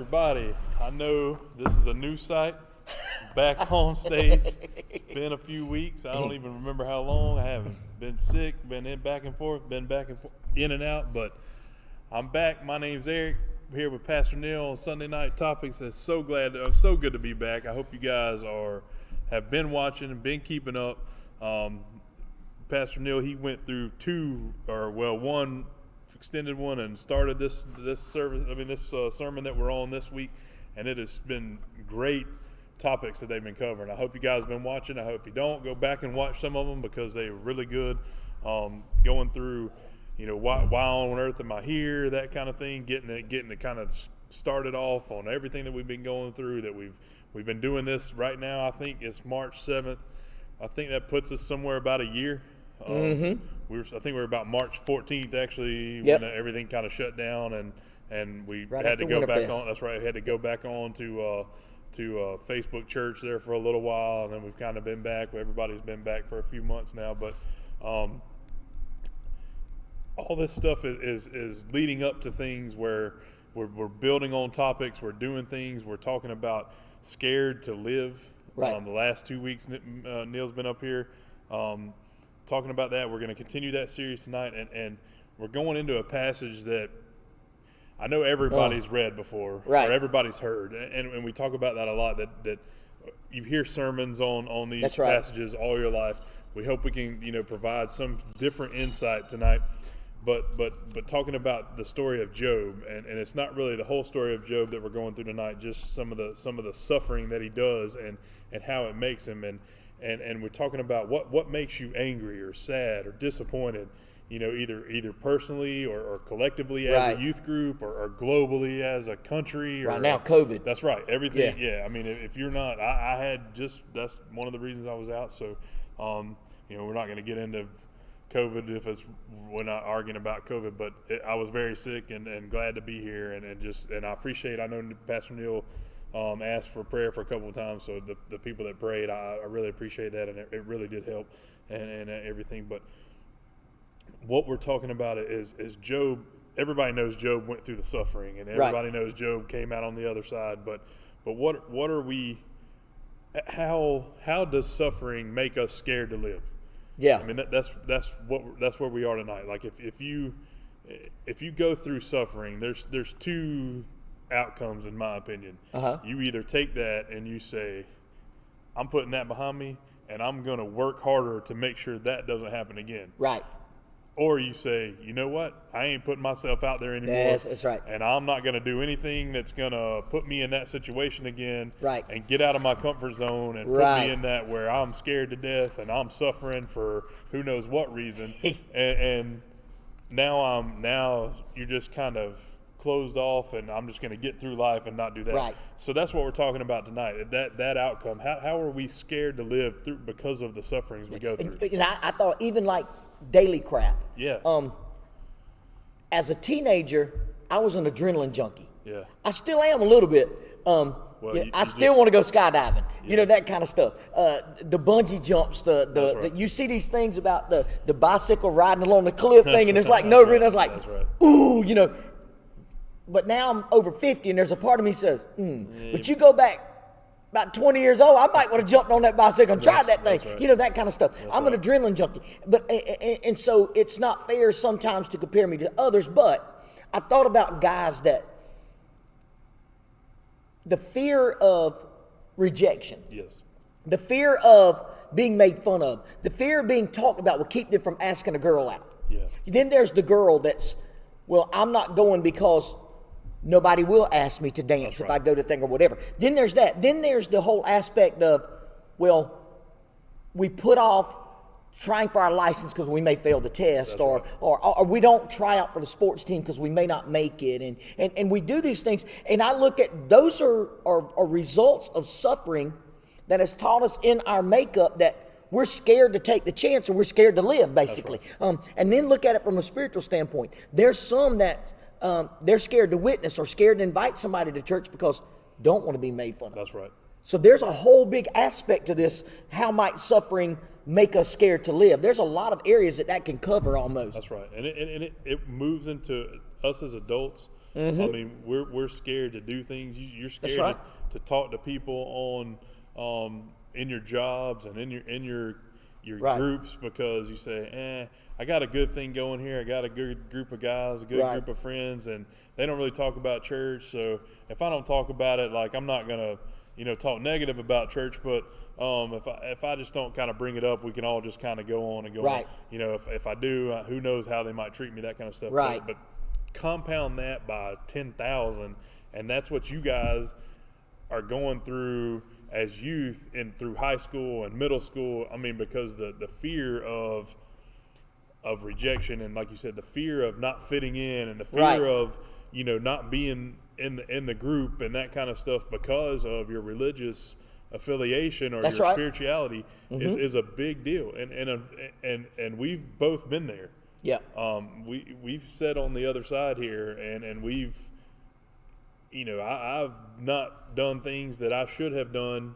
everybody. I know this is a new site, back on stage. It's been a few weeks. I don't even remember how long. I haven't been sick, been back and forth, in and out, but I'm back. My name's Eric. I'm here with Pastor Neil on Sunday Night Topics. I'm so good to be back. I hope you guys have been watching and been keeping up. Pastor Neil, he went through one extended one and started this sermon that we're on this week, and it has been great topics that they've been covering. I hope you guys have been watching. I hope if you don't, go back and watch some of them because they're really good. Going through, why on earth am I here? That kind of thing. Getting it kind of started off on everything that we've been going through. That we've been doing this right now. I think it's March 7th. I think that puts us somewhere about a year. I think we were about March 14th actually when everything kind of shut down and we had to go back on. That's right. We had to go back on to Facebook Church there for a little while, and then we've kind of been back. Everybody's been back for a few months now, but all this stuff is leading up to things where we're building on topics. We're doing things. We're talking about scared to live. Right. The last 2 weeks, Neil's been up here talking about that. We're going to continue that series tonight, and we're going into a passage that I know everybody's read before, right, or everybody's heard, and we talk about that a lot, that you hear sermons on these passages all your life. We hope we can provide some different insight tonight, but talking about the story of Job, and it's not really the whole story of Job that we're going through tonight, just some of the suffering that he does and how it makes him, and we're talking about what makes you angry or sad or disappointed, either personally or collectively as a youth group or globally as a country. Right now, COVID. That's right. Everything. Yeah. I mean, if you're not, I had that's one of the reasons I was out. So, we're not going to get into COVID we're not arguing about COVID, but I was very sick and glad to be here and I appreciate. I know Pastor Neil asked for prayer for a couple of times, so the people that prayed, I really appreciate that, and it really did help and everything. But what we're talking about is Job. Everybody knows Job went through the suffering, and everybody knows Job came out on the other side. But what are we? How does suffering make us scared to live? Yeah, I mean that's where we are tonight. Like if you go through suffering, there's two outcomes in my opinion. You either take that and you say, I'm putting that behind me, and I'm going to work harder to make sure that doesn't happen again. Right. Or you say, you know what? I ain't putting myself out there anymore. That's right. And I'm not going to do anything that's going to put me in that situation again. Right. And get out of my comfort zone and put me in that where I'm scared to death and I'm suffering for who knows what reason. and now you're just kind of closed off, and I'm just going to get through life and not do that. Right. So that's what we're talking about tonight. That outcome. How are we scared to live through because of the sufferings we go through? And I thought even like daily crap. Yeah. As a teenager, I was an adrenaline junkie. Yeah. I still am a little bit. I still want to go skydiving. Yeah. That kind of stuff. The bungee jumps. You see these things about the bicycle riding along the cliff thing, and there's like no reason. I was like, ooh, But now I'm over 50, and there's a part of me says, but you go back about 20 years old, I might want to jump on that bicycle and try that thing. Right. That kind of stuff. I'm an adrenaline junkie. But and so it's not fair sometimes to compare me to others, but I thought about guys that the fear of rejection, the fear of being made fun of, the fear of being talked about will keep them from asking a girl out. Yeah. Then there's the girl that's, well, I'm not going because nobody will ask me to dance if I go to thing or whatever. Then there's that. Then there's the whole aspect of, well, we put off trying for our license because we may fail the test, or we don't try out for the sports team because we may not make it, and we do these things. And I look at those are results of suffering that has taught us in our makeup that we're scared to take the chance, or we're scared to live, basically. Right. And then look at it from a spiritual standpoint. There's some that they're scared to witness or scared to invite somebody to church because don't want to be made fun of. That's right. So there's a whole big aspect to this. How might suffering make us scared to live? There's a lot of areas that can cover almost. That's right. And it moves into us as adults. Mm-hmm. I mean, we're scared to do things. You're scared to talk to people on in your jobs and in your groups, because you say, I got a good thing going here. I got a good group of guys, a good group of friends, and they don't really talk about church. So if I don't talk about it, like, I'm not gonna, talk negative about church, but if I just don't kind of bring it up, we can all just kind of go on and go on. If I do, who knows how they might treat me, that kind of stuff. But compound that by 10,000, and that's what you guys are going through as youth and through high school and middle school. I mean, because the fear of rejection, and like you said, the fear of not fitting in, and the fear of not being in the group and that kind of stuff because of your religious affiliation or your spirituality is a big deal, and we've both been there. We've sat on the other side here, and we've I've not done things that I should have done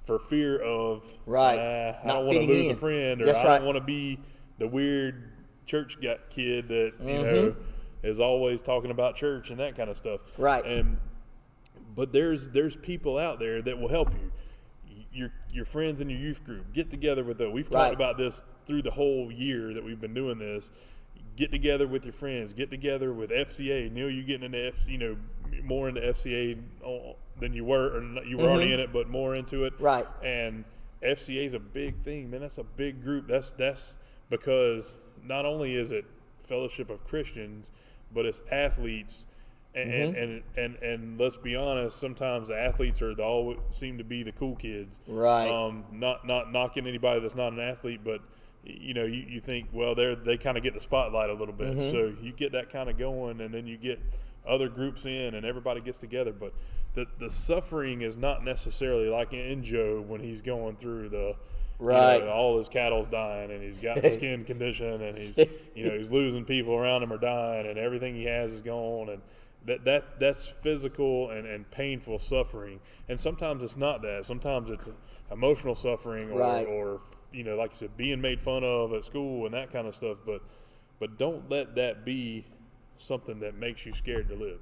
for fear of I don't want to lose a friend, or I don't want to be the weird church kid that is always talking about church and that kind of stuff. But there's people out there that will help you. Your friends in your youth group, get together with them. We've talked about this through the whole year that we've been doing this. Get together with your friends. Get together with FCA. Neil, you getting into more into FCA than you were, or you were already in it, but more into it. And FCA is a big thing, man. That's a big group. That's because not only is it fellowship of Christians, but it's athletes. And let's be honest, sometimes the athletes always seem to be the cool kids. Not knocking anybody that's not an athlete, but you think, well, they kind of get the spotlight a little bit. So you get that kind of going, and then you get other groups in, and everybody gets together. But the suffering is not necessarily like in Joe when he's going through all his cattle's dying, and he's got the skin condition, and he's he's losing people around him are dying, and everything he has is gone, and that's physical and painful suffering. And sometimes it's not that. Sometimes it's emotional suffering, or like you said, being made fun of at school and that kind of stuff. But don't let that be something that makes you scared to live.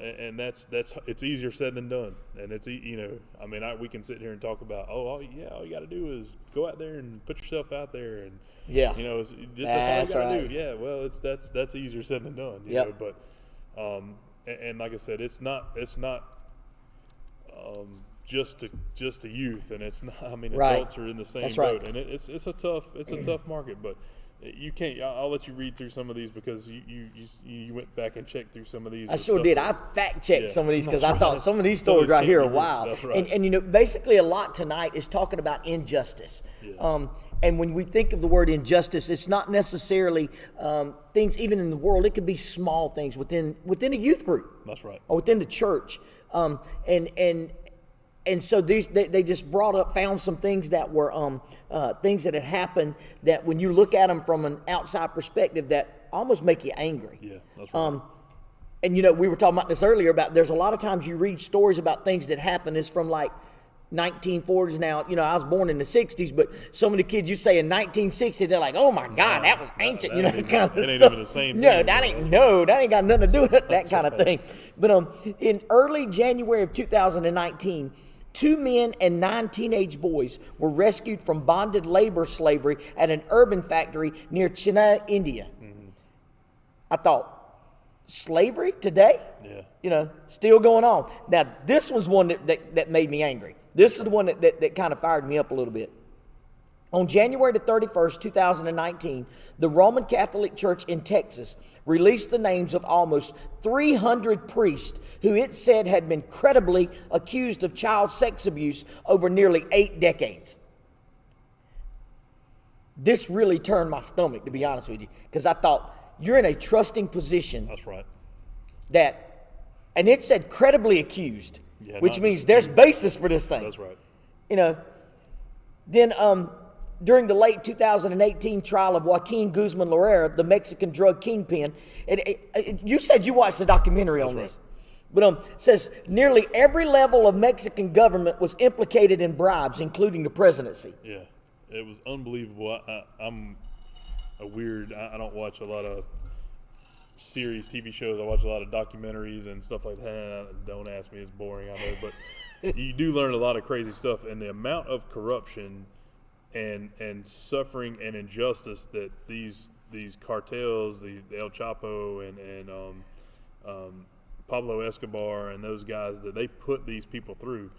And that's it's easier said than done. And it's we can sit here and talk about, all you got to do is go out there and put yourself out there, and that's all you got to do. Yeah, well, that's easier said than done. You know, but and like I said, it's not just to youth, and it's not. I mean, adults are in the same boat, and it's a tough market. But you can't. I'll let you read through some of these, because you went back and checked through some of these. I sure did. I fact checked some of these, because I thought some of these stories right here are wild. And basically a lot tonight is talking about injustice. And when we think of the word injustice, it's not necessarily things even in the world. It could be small things within a youth group. That's right. Or within the church. And so they just found some things that were things that had happened that when you look at them from an outside perspective that almost make you angry. Yeah, that's right. And we were talking about this earlier about there's a lot of times you read stories about things that happen is from like 1940s. Now, I was born in the 60s, but so many kids you say in 1960, they're like, oh my God, that was ancient, that kind of stuff. That ain't even the same thing. That ain't got nothing to do with it, that kind of thing. But in early January of 2019, 2 men and 9 teenage boys were rescued from bonded labor slavery at an urban factory near Chennai, India. I thought, slavery today? Yeah. Still going on. Now, this was one that made me angry. This is the one that kind of fired me up a little bit. On January the 31st, 2019, the Roman Catholic Church in Texas released the names of almost 300 priests who it said had been credibly accused of child sex abuse over nearly 8 decades. This really turned my stomach, to be honest with you, because I thought, you're in a trusting position. That's right. And it said credibly accused, which means there's basis for this thing. That's right. Then during the late 2018 trial of Joaquin Guzman Loera, the Mexican drug kingpin, you said you watched the documentary on this. But says nearly every level of Mexican government was implicated in bribes, including the presidency. Yeah, it was unbelievable. I'm a weird. I don't watch a lot of series, TV shows. I watch a lot of documentaries and stuff like that. Don't ask me; it's boring, I know, but you do learn a lot of crazy stuff. And the amount of corruption and suffering and injustice that these cartels, the El Chapo and Pablo Escobar and those guys, that they put these people through,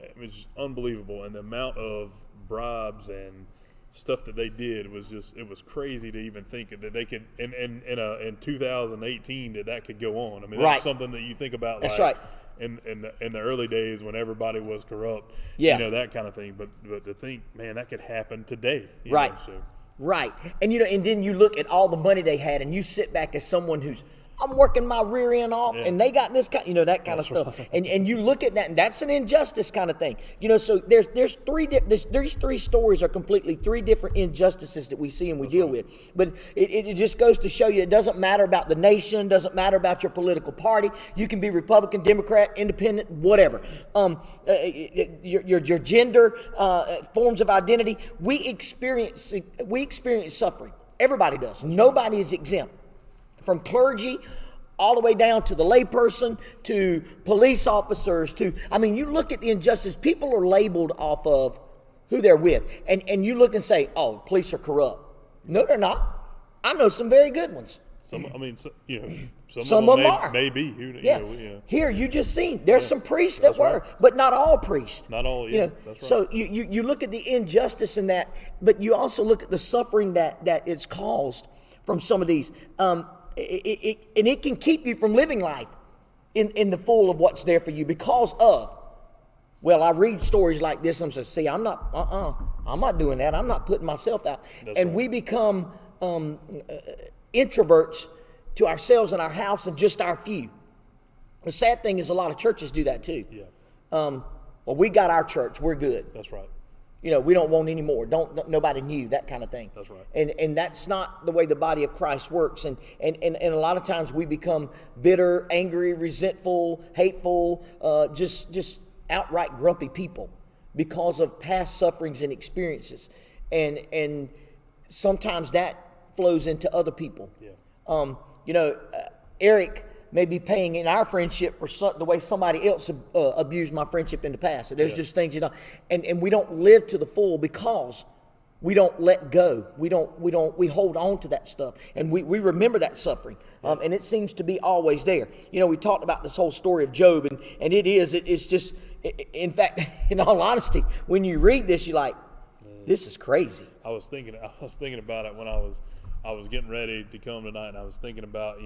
it was just unbelievable. And the amount of bribes and stuff that they did was it was crazy to even think that they could in 2018 that could go on. I mean, that's something that you think about. That's like, right. In the early days when everybody was corrupt, that kind of thing. But to think, man, that could happen today. Right. Right. And and then you look at all the money they had, and you sit back as someone who's, I'm working my rear end off, and they got this kind, that kind of stuff. Right. And you look at that, and that's an injustice kind of thing. So there's these three stories are completely three different injustices that we see and we deal with. But it just goes to show you, it doesn't matter about the nation, doesn't matter about your political party. You can be Republican, Democrat, Independent, whatever. Your gender, forms of identity. We experience suffering. Everybody does. Nobody is exempt. From clergy all the way down to the layperson, to police officers, you look at the injustice. People are labeled off of who they're with. And you look and say, oh, police are corrupt. No, they're not. I know some very good ones. Some of them are. Maybe. Here, you just seen, there's some priests that were, but not all priests. Not all, that's right. So you look at the injustice in that, but you also look at the suffering that is caused from some of these. It can keep you from living life in the full of what's there for you because of, I read stories like this and I'm saying, see, I'm not doing that. I'm not putting myself out. We become introverts to ourselves and our house and just our few. The sad thing is a lot of churches do that too. Yeah. We got our church. We're good. That's right. We don't want any more. Nobody knew, that kind of thing. That's right. And that's not the way the body of Christ works. And a lot of times we become bitter, angry, resentful, hateful, just outright grumpy people because of past sufferings and experiences. And sometimes that flows into other people. Yeah. Eric may be paying in our friendship for the way somebody else abused my friendship in the past. So there's just things, and we don't live to the full because we don't let go. We hold on to that stuff, and we remember that suffering. And it seems to be always there. We talked about this whole story of Job, and it's just, in fact, in all honesty, when you read this, you're like, this is crazy. I was thinking about it when I was getting ready to come tonight, and I was thinking about,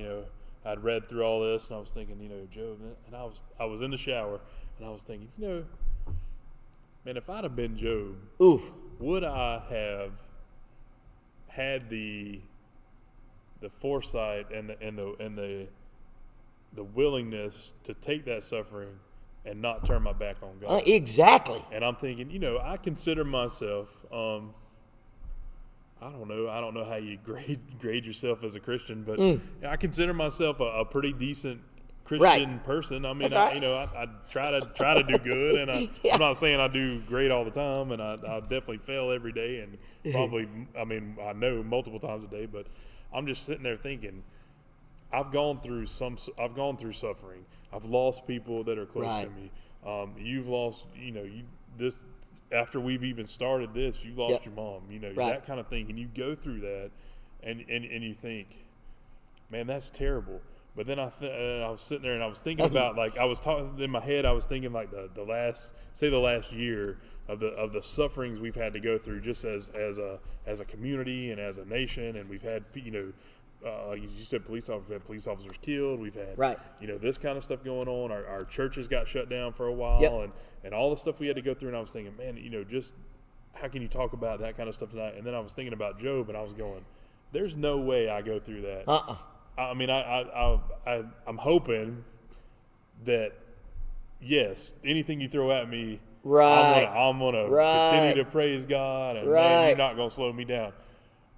I'd read through all this, and I was thinking, Job, and I was in the shower, and I was thinking, man, if I'd have been Job, would I have had the foresight and the willingness to take that suffering and not turn my back on God? Exactly. And I'm thinking, I consider myself. I don't know how you grade yourself as a Christian, but I consider myself a pretty decent Christian person. I mean, I try to do good, and I'm not saying I do great all the time, and I definitely fail every day, and probably, I know multiple times a day, but I'm just sitting there thinking, I've gone through suffering. I've lost people that are close to me. You've lost, this. After we've even started this, you lost your mom, that kind of thing. And you go through that and you think, man, that's terrible. But then I was sitting there and I was thinking about, like, I was talking in my head, I was thinking like the last year of the sufferings we've had to go through just as a community and as a nation. And we've had, like you said, police officers killed. We've had, this kind of stuff going on. Our churches got shut down for a while, and all the stuff we had to go through. And I was thinking, man, just how can you talk about that kind of stuff tonight? And then I was thinking about Job, and I was going, there's no way I go through that. I mean, I'm hoping that, yes, anything you throw at me, I'm gonna continue to praise God, and man, you're not gonna slow me down.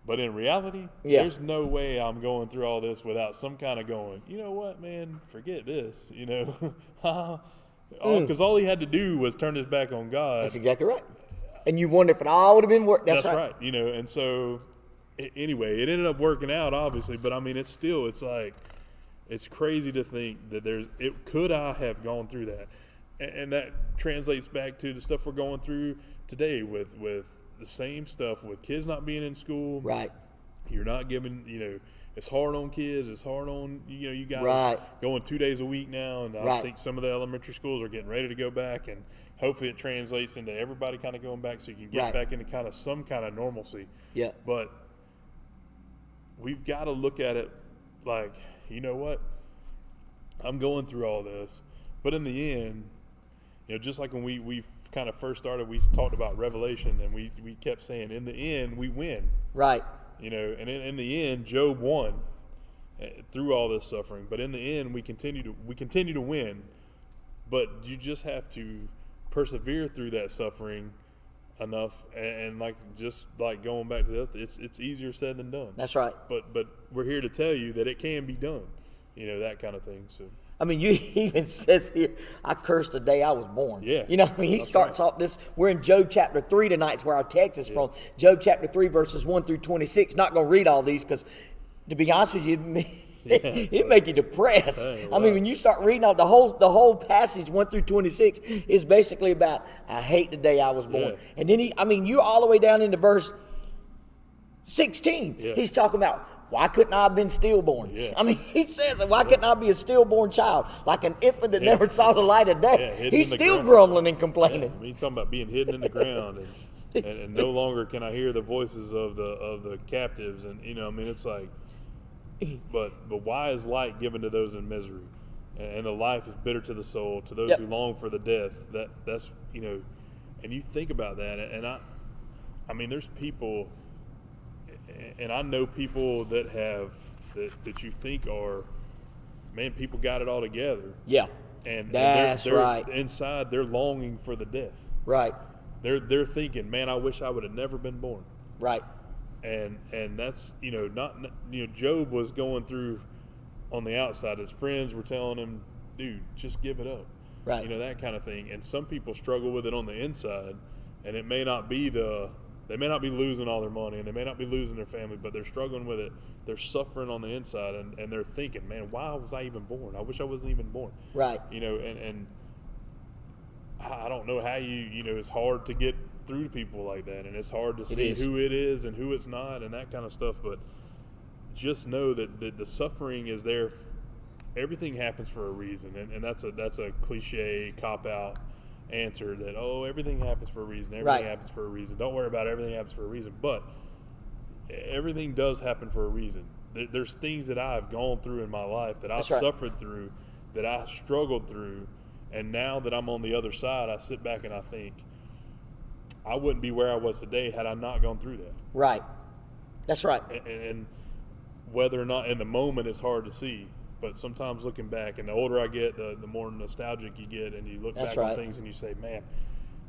But in reality, there's no way I'm going through all this without some kind of going, you know what, man, forget this, because all he had to do was turn his back on God. That's exactly right. And you wonder if it all would have been worked. That's right. And so anyway, it ended up working out, obviously, but I mean, it's like, It's crazy to think that could I have gone through that? And that translates back to the stuff we're going through today with the same stuff, with kids not being in school. Right. You're not giving, it's hard on kids. It's hard on, you guys right. going 2 days a week now. And I think some of the elementary schools are getting ready to go back. And hopefully it translates into everybody kind of going back so you can get back into kind of some kind of normalcy. Yeah. But we've got to look at it like, you know what? I'm going through all this. But in the end, just like when we kind of first started, we talked about Revelation, and we kept saying, in the end, we win. Right. And in the end, Job won through all this suffering. But in the end, we continue to win. But you just have to persevere through that suffering enough, and just going back to that, it's easier said than done. That's right. But we're here to tell you that it can be done. That kind of thing. So. I mean, you even says here, I cursed the day I was born. Yeah. He starts off this. We're in Job chapter 3 tonight, is where our text is from. Job chapter 3, verses 1 through 26. Not going to read all these because, to be honest with you, it make you depressed. Dang, I mean, when you start reading out the whole passage 1 through 26 is basically about, I hate the day I was born. Yeah. And then you're all the way down into verse 16. Yeah. He's talking about, why couldn't I have been stillborn? Yeah. I mean, he says, why couldn't I be a stillborn child, like an infant that never saw the light of day? Yeah, he's still grumbling and complaining. Yeah. He's talking about being hidden in the ground, and no longer can I hear the voices of the captives, and it's like, but why is light given to those in misery, and the life is bitter to the soul, to those who long for the death. That's and you think about that, and I mean, there's people. And I know people that have that you think are, man, people got it all together. Yeah, and that's right. Inside, they're longing for the death. Right. They're thinking, man, I wish I would have never been born. Right. And that's Job was going through on the outside. His friends were telling him, dude, just give it up. Right. That kind of thing. And some people struggle with it on the inside, and it may not be they may not be losing all their money, and they may not be losing their family, but they're struggling with it. They're suffering on the inside, and they're thinking, man, why was I even born? I wish I wasn't even born. Right. And I don't know how it's hard to get through to people like that, and it's hard to see who it is and who it's not and that kind of stuff, but just know that the suffering is there. Everything happens for a reason, and that's a cliche cop-out answer that, everything happens for a reason. Everything happens for a reason. Don't worry about it. Everything happens for a reason. But everything does happen for a reason. There's things that I've gone through in my life that I've suffered through, that I struggled through, and now that I'm on the other side, I sit back and I think, I wouldn't be where I was today had I not gone through that. Right. That's right. And whether or not in the moment it's hard to see. But sometimes looking back, and the older I get, the more nostalgic you get, and you look back on things and you say, man,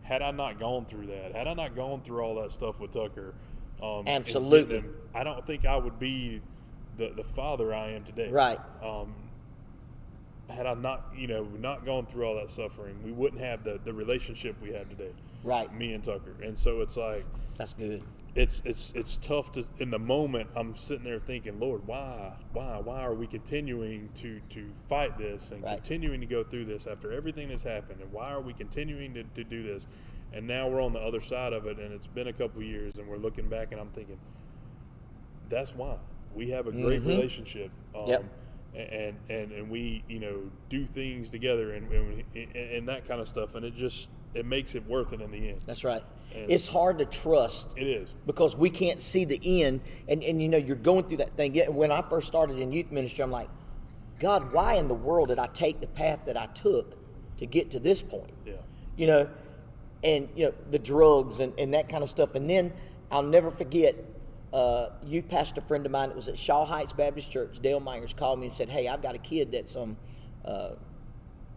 had I not gone through that, had I not gone through all that stuff with Tucker, absolutely, I don't think I would be the father I am today. Right. Had I not, not gone through all that suffering, we wouldn't have the relationship we have today. Right. Me and Tucker. And so it's like, that's good. It's tough to, in the moment, I'm sitting there thinking, Lord, why are we continuing to fight this and continuing to go through this after everything that's happened, and why are we continuing to do this? And now we're on the other side of it, and it's been a couple of years, and we're looking back, and I'm thinking, that's why we have a great relationship. And we do things together and that kind of stuff, and it makes it worth it in the end. That's right. And it's hard to trust. It is. Because we can't see the end, and you're going through that thing. When I first started in youth ministry, I'm like, God, why in the world did I take the path that I took to get to this point? Yeah. And the drugs and that kind of stuff. And then I'll never forget, youth pastor friend of mine that was at Shaw Heights Baptist Church, Dale Myers, called me and said, hey, I've got a kid that's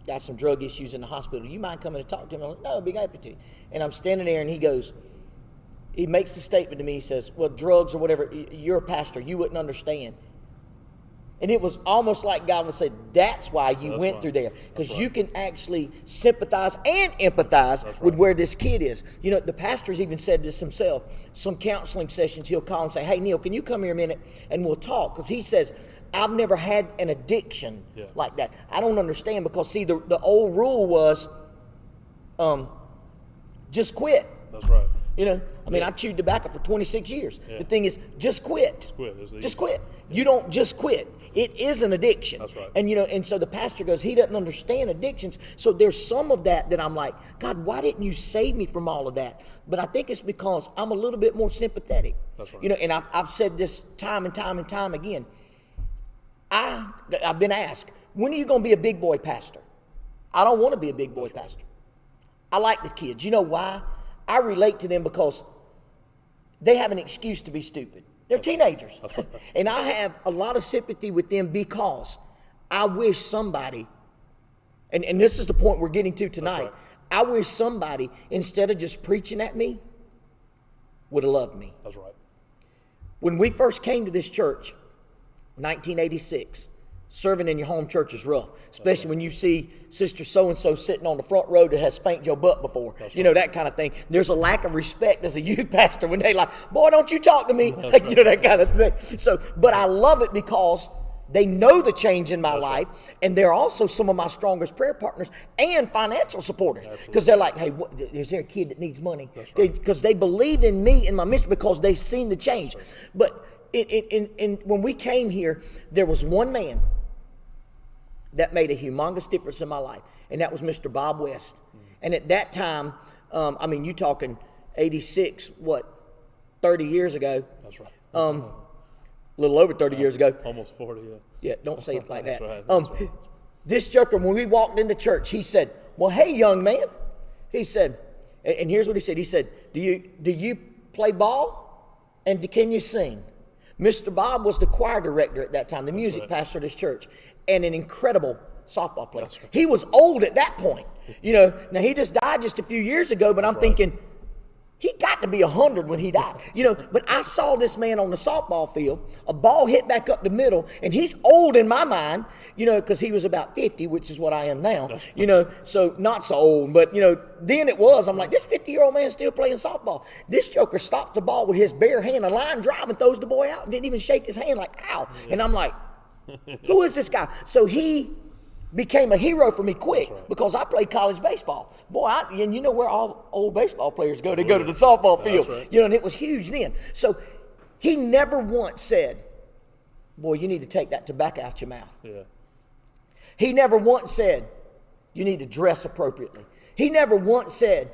got some drug issues in the hospital. You mind coming to talk to him? I was like, no, I'd be happy to. And I'm standing there, and he makes the statement to me. He says, well, drugs or whatever, you're a pastor, you wouldn't understand. And it was almost like God would say, that's why you went through there. Because you can actually sympathize and empathize with where this kid is. You know, the pastor's even said this himself. Some counseling sessions, he'll call and say, hey, Neil, can you come here a minute and we'll talk? Because he says, I've never had an addiction like that. I don't understand because, see, the old rule was just quit. That's right. You know, I mean, I chewed tobacco for 26 years. The thing is, just quit. Just quit. Just quit. You don't just quit. It is an addiction. That's right. And, you know, and so the pastor goes, he doesn't understand addictions. So there's some of that I'm like, God, why didn't you save me from all of that? But I think it's because I'm a little bit more sympathetic. That's right. You know, and I've said this time and time and time again. I've been asked, when are you going to be a big boy pastor? I don't want to be a big boy pastor. I like the kids. You know why? I relate to them because they have an excuse to be stupid. They're teenagers. And I have a lot of sympathy with them because I wish somebody, and this is the point we're getting to tonight, right. I wish somebody, instead of just preaching at me, would have loved me. That's right. When we first came to this church, 1986, serving in your home church is rough, especially when you see Sister So-and-so sitting on the front row that has spanked your butt before. You know, that kind of thing. There's a lack of respect as a youth pastor when they like, boy, don't you talk to me. Like, you know, that kind of thing. So, but I love it because they know the change in my life, and they're also some of my strongest prayer partners and financial supporters. Because they're like, hey, is there a kid that needs money? Because they believe in me and my mission because they've seen the change. But when we came here, there was one man that made a humongous difference in my life, and that was Mr. Bob West. And at that time, I mean, you talking 86, 30 years ago? That's right. A little over 30 years ago. Almost 40, Yeah, don't say it like that. That's right. This joker, when we walked into church, he said, well, hey, young man. He said, and here's what he said. He said, do you play ball? And can you sing? Mr. Bob was the choir director at that time, the music pastor of this church, and an incredible softball player. Right. He was old at that point. You know, now he just died just a few years ago, but I'm thinking, he got to be 100 when he died. You know, but I saw this man on the softball field, a ball hit back up the middle, and he's old in my mind, you know, because he was about 50, which is what I am now, you know, so not so old. But, you know, then it was, I'm like, this 50-year-old man's still playing softball. This joker stops the ball with his bare hand, a line drive, and throws the boy out and didn't even shake his hand like, ow. And I'm like, who is this guy? So he became a hero for me quick because I played college baseball. Boy, and you know where all old baseball players go? They go to the softball field. You know, and it was huge then. So he never once said, boy, you need to take that tobacco out your mouth. Yeah. He never once said, you need to dress appropriately. He never once said,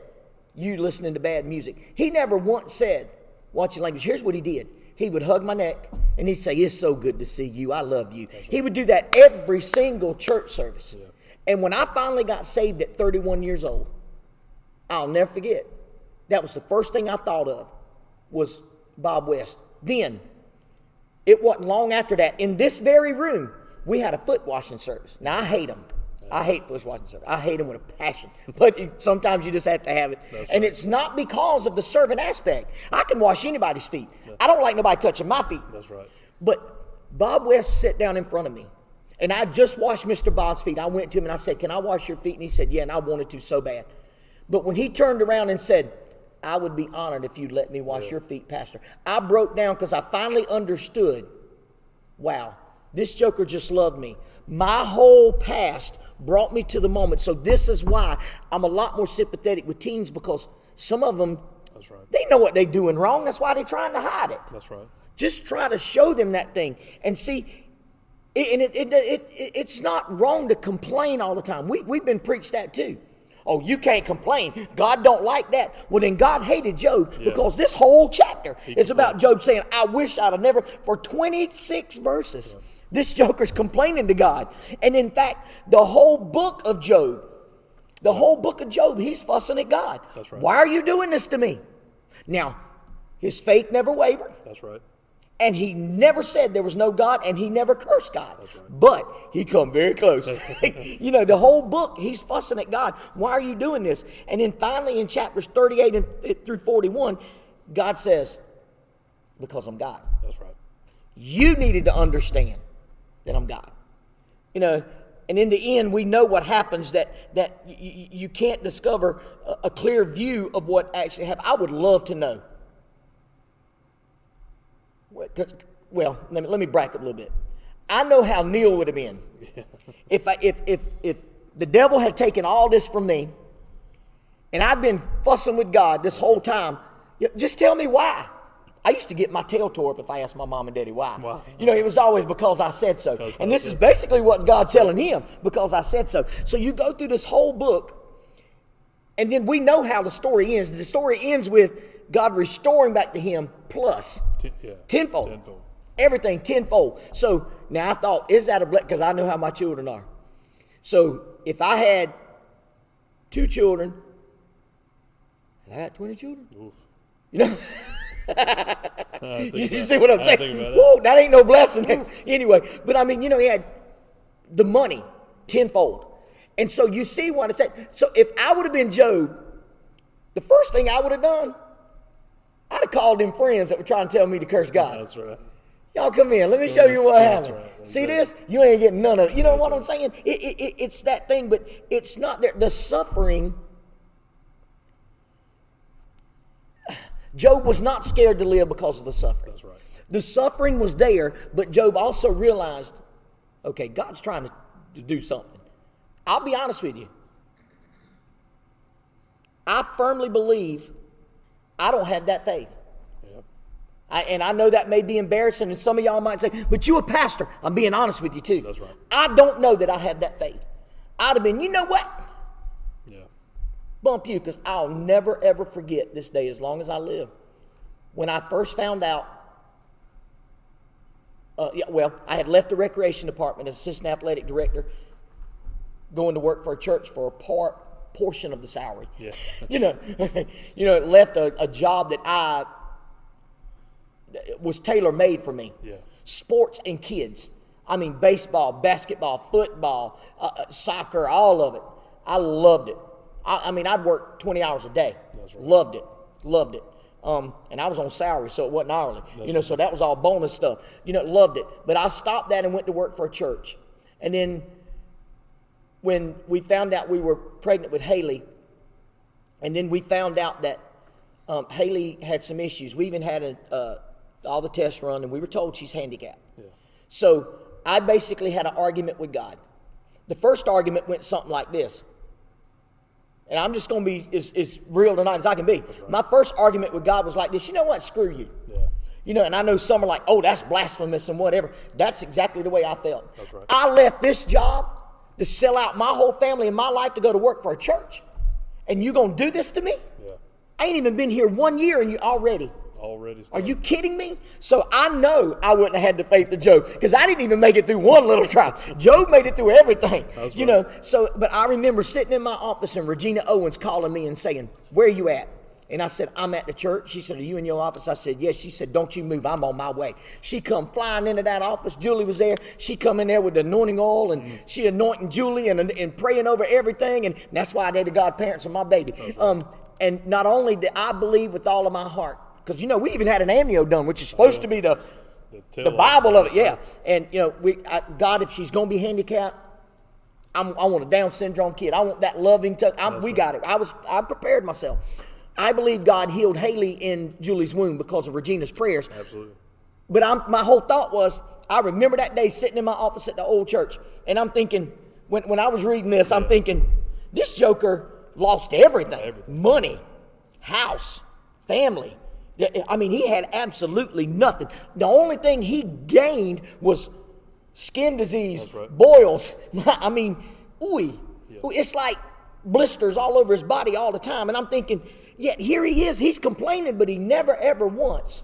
you listening to bad music. He never once said, watch your language. Here's what he did. He would hug my neck, and he'd say, it's so good to see you. I love you. He would do that every single church service. Yeah. And when I finally got saved at 31 years old, I'll never forget, that was the first thing I thought of was Bob West. Then, it wasn't long after that, in this very room, we had a foot washing service. Now, I hate them. I hate foot washing service. I hate them with a passion. But sometimes you just have to have it. And it's not because of the servant aspect. I can wash anybody's feet. I don't like nobody touching my feet. That's right. But Bob West sat down in front of me. And I just washed Mr. Bob's feet. I went to him and I said, can I wash your feet? And he said, yeah, and I wanted to so bad. But when he turned around and said, I would be honored if you'd let me wash your feet, Pastor, I broke down because I finally understood, wow, this joker just loved me. My whole past brought me to the moment. So this is why I'm a lot more sympathetic with teens, because some of them, they know what they're doing wrong. That's why they're trying to hide it. That's right. Just try to show them that thing. And see, it's not wrong to complain all the time. We've been preached that too. Oh, you can't complain. God don't like that. Well, then God hated Job because this whole chapter is about Job saying, I wish I'd have never, for 26 verses. Yeah. This joker's complaining to God. And in fact, the whole book of Job, he's fussing at God. That's right. Why are you doing this to me? Now, his faith never wavered. That's right. And he never said there was no God, and he never cursed God. That's right. But he come very close. You know, the whole book, he's fussing at God. Why are you doing this? And then finally in chapters 38 through 41, God says, because I'm God. That's right. You needed to understand that I'm God. You know, and in the end, we know what happens, that you can't discover a clear view of what actually happened. I would love to know. Well, let me back up a little bit. I know how Neil would have been if the devil had taken all this from me, and I'd been fussing with God this whole time. Just tell me why. I used to get my tail tore up if I asked my mom and daddy why. Wow. You know, it was always because I said so. And this is basically what God's telling him, because I said so. So you go through this whole book, and then we know how the story ends. The story ends with God restoring back to him plus tenfold. Everything tenfold. So now I thought, is that a blessing? Because I know how my children are. So if I had 2 children, I had 20 children. Oof. You know? You see what I'm saying? Whoa, that ain't no blessing. Anyway, but I mean, you know, he had the money tenfold. And so you see what I said. So if I would have been Job, the first thing I would have done, I'd have called them friends that were trying to tell me to curse God. That's right. Y'all come in. Let me show you what happened. Right. See this? You ain't getting none of it. You know what I'm saying? It's that thing, but it's not there. The suffering. Job was not scared to live because of the suffering. That's right. The suffering was there, but Job also realized, okay, God's trying to do something. I'll be honest with you. I firmly believe I don't have that faith. Yep. And I know that may be embarrassing, and some of y'all might say, but you a pastor. I'm being honest with you too. That's right. I don't know that I have that faith. I'd have been, you know what? Bump you, because I'll never ever forget this day as long as I live. When I first found out, I had left the recreation department as assistant athletic director, going to work for a church for a portion of the salary. Yeah. Left a job that was tailor made for me. Yeah. Sports and kids. I mean, baseball, basketball, football, soccer, all of it. I loved it. I mean, I'd work 20 hours a day. That's right. Loved it. And I was on salary, so it wasn't hourly. So that was all bonus stuff. Loved it. But I stopped that and went to work for a church. And then when we found out we were pregnant with Haley, and then we found out that Haley had some issues. We even had all the tests run, and we were told she's handicapped. Yeah. So I basically had an argument with God. The first argument went something like this. And I'm just going to be as real tonight as I can be. Right. My first argument with God was like this: you know what? Screw you. Yeah. And I know some are like, oh, that's blasphemous and whatever. That's exactly the way I felt. That's right. I left this job to sell out my whole family and my life to go to work for a church. And you going to do this to me? Yeah. I ain't even been here 1 year and you already. Are you kidding me? So I know I wouldn't have had the faith of Job, because I didn't even make it through one little trial. Job made it through everything. Right. But I remember sitting in my office and Regina Owens calling me and saying, where are you at? And I said, I'm at the church. She said, are you in your office? I said, yes. She said, don't you move. I'm on my way. She come flying into that office. Julie was there. She come in there with the anointing oil, and she anointing Julie and praying over everything. And that's why I dated godparents for my baby. Right. And not only did I believe with all of my heart, because, we even had an amnio done, which is supposed to be the Bible of it, yeah. And, God, if she's going to be handicapped, I want a Down syndrome kid. I want that loving touch. We got it. I prepared myself. I believe God healed Haley in Julie's womb because of Regina's prayers. Absolutely. But my whole thought was, I remember that day sitting in my office at the old church, and I'm thinking, when I was reading this, I'm thinking, this joker lost everything. Money, house, family. I mean, he had absolutely nothing. The only thing he gained was skin disease, boils. I mean, it's like blisters all over his body all the time. And I'm thinking, yet here he is. He's complaining, but he never, ever once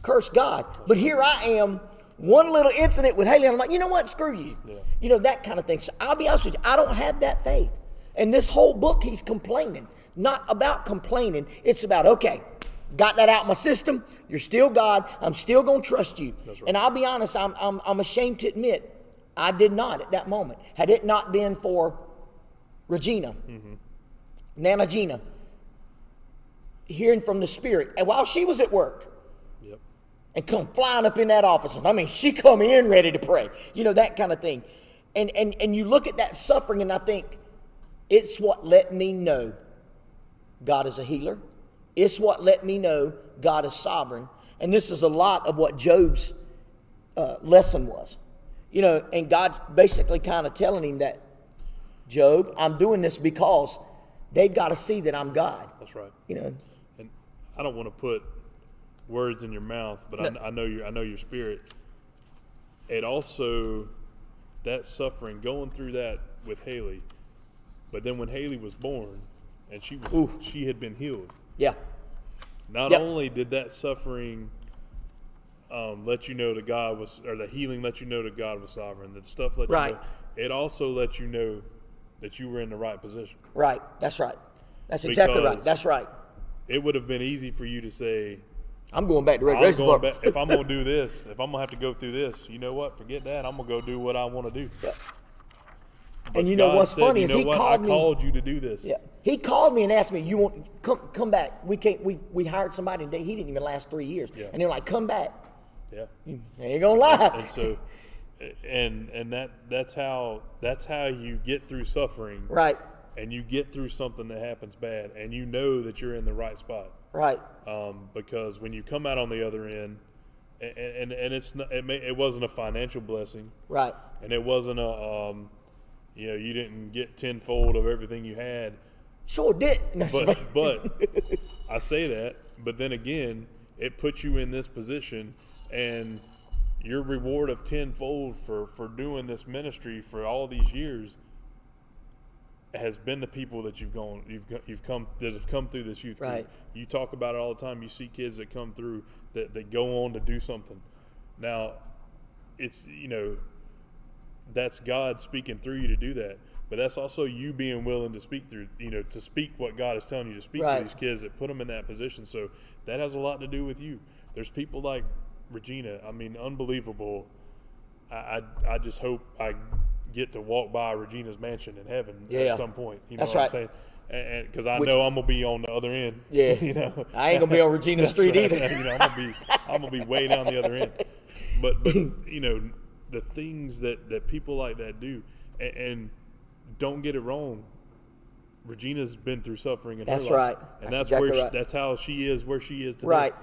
cursed God. But here I am, one little incident with Haley, and I'm like, you know what? Screw you. Yeah. That kind of thing. So I'll be honest with you, I don't have that faith. And this whole book, he's complaining. Not about complaining. It's about, okay, got that out of my system. You're still God. I'm still going to trust you. Right. And I'll be honest, I'm ashamed to admit, I did not at that moment. Had it not been for Regina, Nana Gina, hearing from the Spirit, and while she was at work, and come flying up in that office. I mean, she come in ready to pray, that kind of thing. And you look at that suffering, and I think it's what let me know God is a healer. It's what let me know God is sovereign. And this is a lot of what Job's lesson was. And God's basically kind of telling him that, Job, I'm doing this because they've got to see that I'm God. That's right. And I don't want to put words in your mouth, but no. I know your spirit. It also, that suffering, going through that with Haley, but then when Haley was born and she had been healed. Yeah. Not only did that suffering let you know that God was, or the healing let you know that God was sovereign, that stuff let you know, it also let you know that you were in the right position. Right. That's right. That's exactly right. That's right. It would have been easy for you to say, I'm going back to recreation park. If I'm going to do this, if I'm going to have to go through this, you know what? Forget that. I'm going to go do what I want to do. Yeah. And you know what's funny is he called me. I called you to do this. Yeah. He called me and asked me, "You want come back? We hired somebody and he didn't even last 3 years." Yeah. And they're like, "Come back." Yeah. You ain't gonna lie. And so, that's how you get through suffering. Right. And you get through something that happens bad, and you know that you're in the right spot. Right. Because when you come out on the other end, and it wasn't a financial blessing. Right. And it wasn't you didn't get tenfold of everything you had. Sure did. But I say that, but then again, it puts you in this position, and your reward of tenfold for doing this ministry for all these years has been the people that you've come through this youth group. Right. You talk about it all the time. You see kids that come through that go on to do something. Now, it's that's God speaking through you to do that. But that's also you being willing to speak through, to speak what God is telling you to speak to these kids that put them in that position. So that has a lot to do with you. There's people like Regina. I mean, unbelievable. I just hope I get to walk by Regina's mansion in heaven at some point. You know that's what right. I'm saying? And because I know I'm gonna be on the other end. Yeah. I ain't gonna be on Regina Street either. I'm gonna be way down the other end. But the things that people like that do, and don't get it wrong, Regina's been through suffering in her life. Right. And that's exactly where that's how she is where she is today. Right.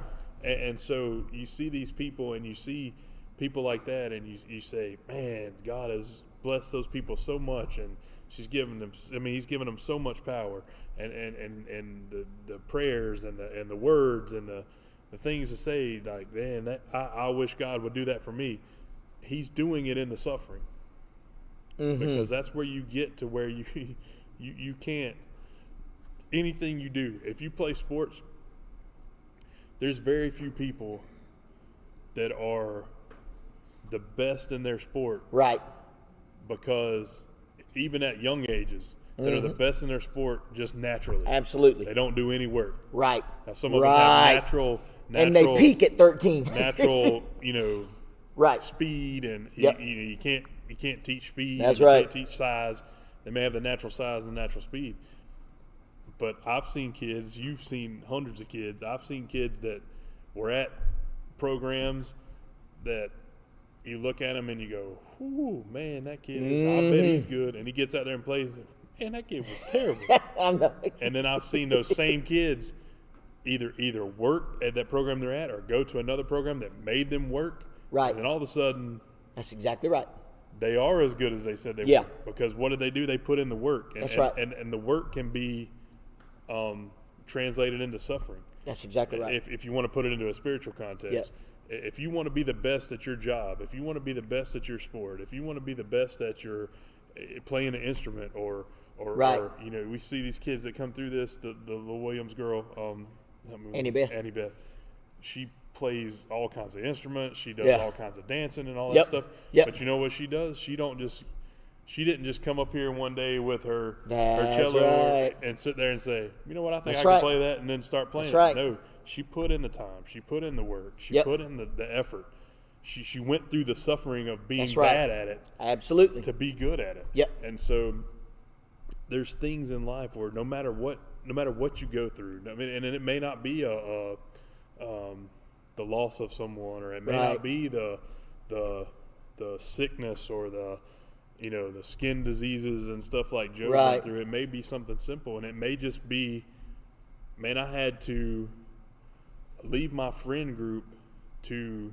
And so you see these people, and you see people like that, and you say, man, God has blessed those people so much, and he's given them so much power, and the prayers and the words and the things to say, like, man, that I wish God would do that for me. He's doing it in the suffering. Mm-hmm. Because that's where you get to where you can't, anything you do, if you play sports, there's very few people that are the best in their sport. Right. Because even at young ages, that are the best in their sport just naturally. Absolutely. They don't do any work. Right. Now some of them have natural and they peak at 13. Natural, right. Speed, and you can't teach speed. That's you right. Can't teach size. They may have the natural size and the natural speed. But I've seen kids, you've seen hundreds of kids, I've seen kids that were at programs that you look at him and you go, "Ooh, man, that kid I bet he's good." And he gets out there and plays. Man, that kid was terrible. And then I've seen those same kids either work at that program they're at or go to another program that made them work. Right. And then all of a sudden, that's exactly right. They are as good as they said they were. Because what did they do? They put in the work. That's right. And the work can be translated into suffering. That's exactly right. If you want to put it into a spiritual context. If you want to be the best at your job, if you want to be the best at your sport, if you want to be the best at your playing an instrument, or we see these kids that come through this. The Williams girl, Annie Beth, she plays all kinds of instruments. She does all kinds of dancing and all that stuff. Yep. But you know what she does? She didn't just come up here one day with her cello and sit there and say, "You know what? I think I can play that," and then start playing. That's right. No, she put in the time. She put in the work. She put in the effort. She went through the suffering of being bad at it. Absolutely. To be good at it. Yep. And so there's things in life where no matter what you go through, I mean, and it may not be the loss of someone, or it may not be the sickness or the skin diseases and stuff like Joe went through. It may be something simple, and it may just be, man, I had to leave my friend group to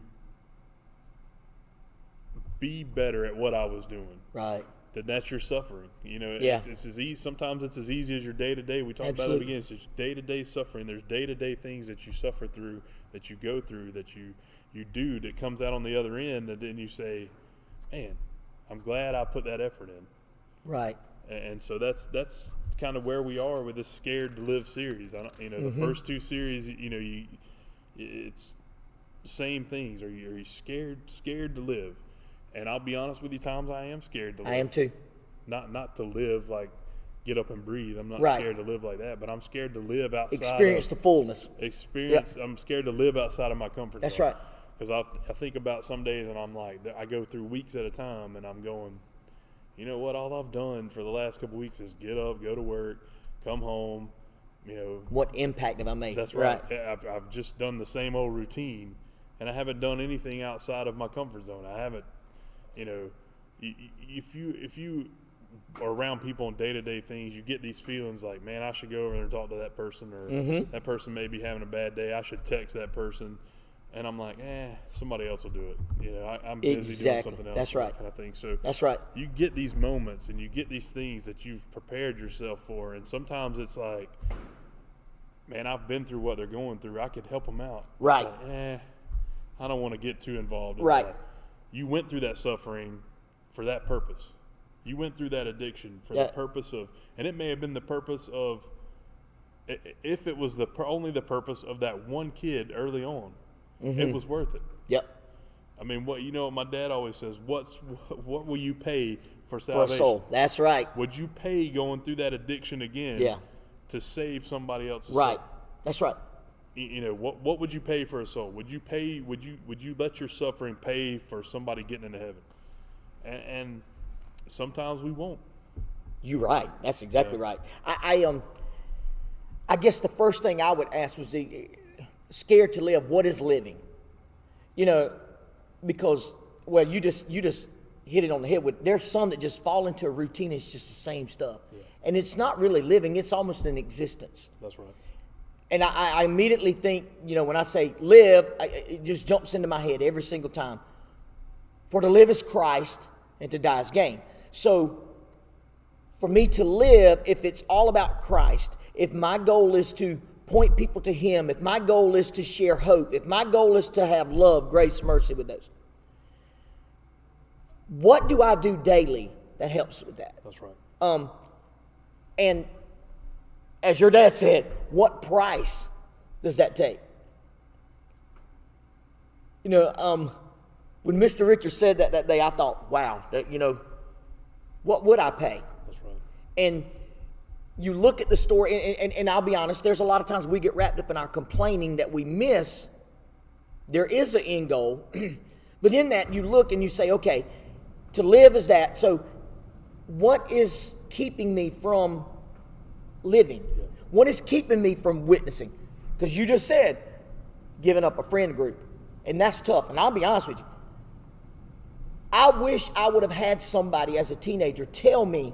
be better at what I was doing. Right. That's your suffering. It's as easy. Sometimes it's as easy as your day to day. We talked about it again. It's just day to day suffering. There's day to day things that you suffer through, that you go through, that you do, that comes out on the other end, and then you say, man, I'm glad I put that effort in. Right. And so that's kind of where we are with this Scared to Live series. The first two series, it's same things. Are you scared to live? And I'll be honest with you, times I am scared to live. I am too. Not to live like get up and breathe. I'm not scared to live like that, but I'm scared to live outside. Experience the fullness. I'm scared to live outside of my comfort zone. That's right. Because I think about some days and I'm like, I go through weeks at a time and I'm going, you know what, all I've done for the last couple of weeks is get up, go to work, come home, What impact have I made? That's right. I've just done the same old routine, and I haven't done anything outside of my comfort zone. I haven't, if you are around people on day-to-day things, you get these feelings like, man, I should go over there and talk to that person, or that person may be having a bad day. I should text that person. And I'm like, somebody else will do it. I'm busy doing something else. That's right. Kind of thing. So that's right. You get these moments and you get these things that you've prepared yourself for. And sometimes it's like, man, I've been through what they're going through. I could help them out. Right. It's like, I don't want to get too involved in right. that. You went through that suffering for that purpose. You went through that addiction for the purpose of, and it may have been the purpose of, if it was only the purpose of that one kid early on, it was worth it. Yep. I mean, what my dad always says, what will you pay for salvation? For a soul. That's right. Would you pay going through that addiction again to save somebody else's soul? Right. That's right. What would you pay for a soul? Would you let your suffering pay for somebody getting into heaven? And sometimes we won't. You're right. That's exactly right. I guess the first thing I would ask was scared to live. What is living? Because you just hit it on the head. There's some that just fall into a routine. It's just the same stuff, and it's not really living. It's almost an existence. That's right. And I immediately think, when I say live, it just jumps into my head every single time. For to live is Christ, and to die is gain. So, for me to live, if it's all about Christ, if my goal is to point people to Him, if my goal is to share hope, if my goal is to have love, grace, mercy with those, what do I do daily that helps with that? That's right. And as your dad said, what price does that take? When Mr. Richards said that day, I thought, wow, what would I pay? That's right. And you look at the story, and I'll be honest, there's a lot of times we get wrapped up in our complaining that we miss. There is an end goal. But in that, you look and you say, okay, to live is that. So what is keeping me from living? Yeah. What is keeping me from witnessing? Because you just said giving up a friend group. And that's tough. And I'll be honest with you. I wish I would have had somebody as a teenager tell me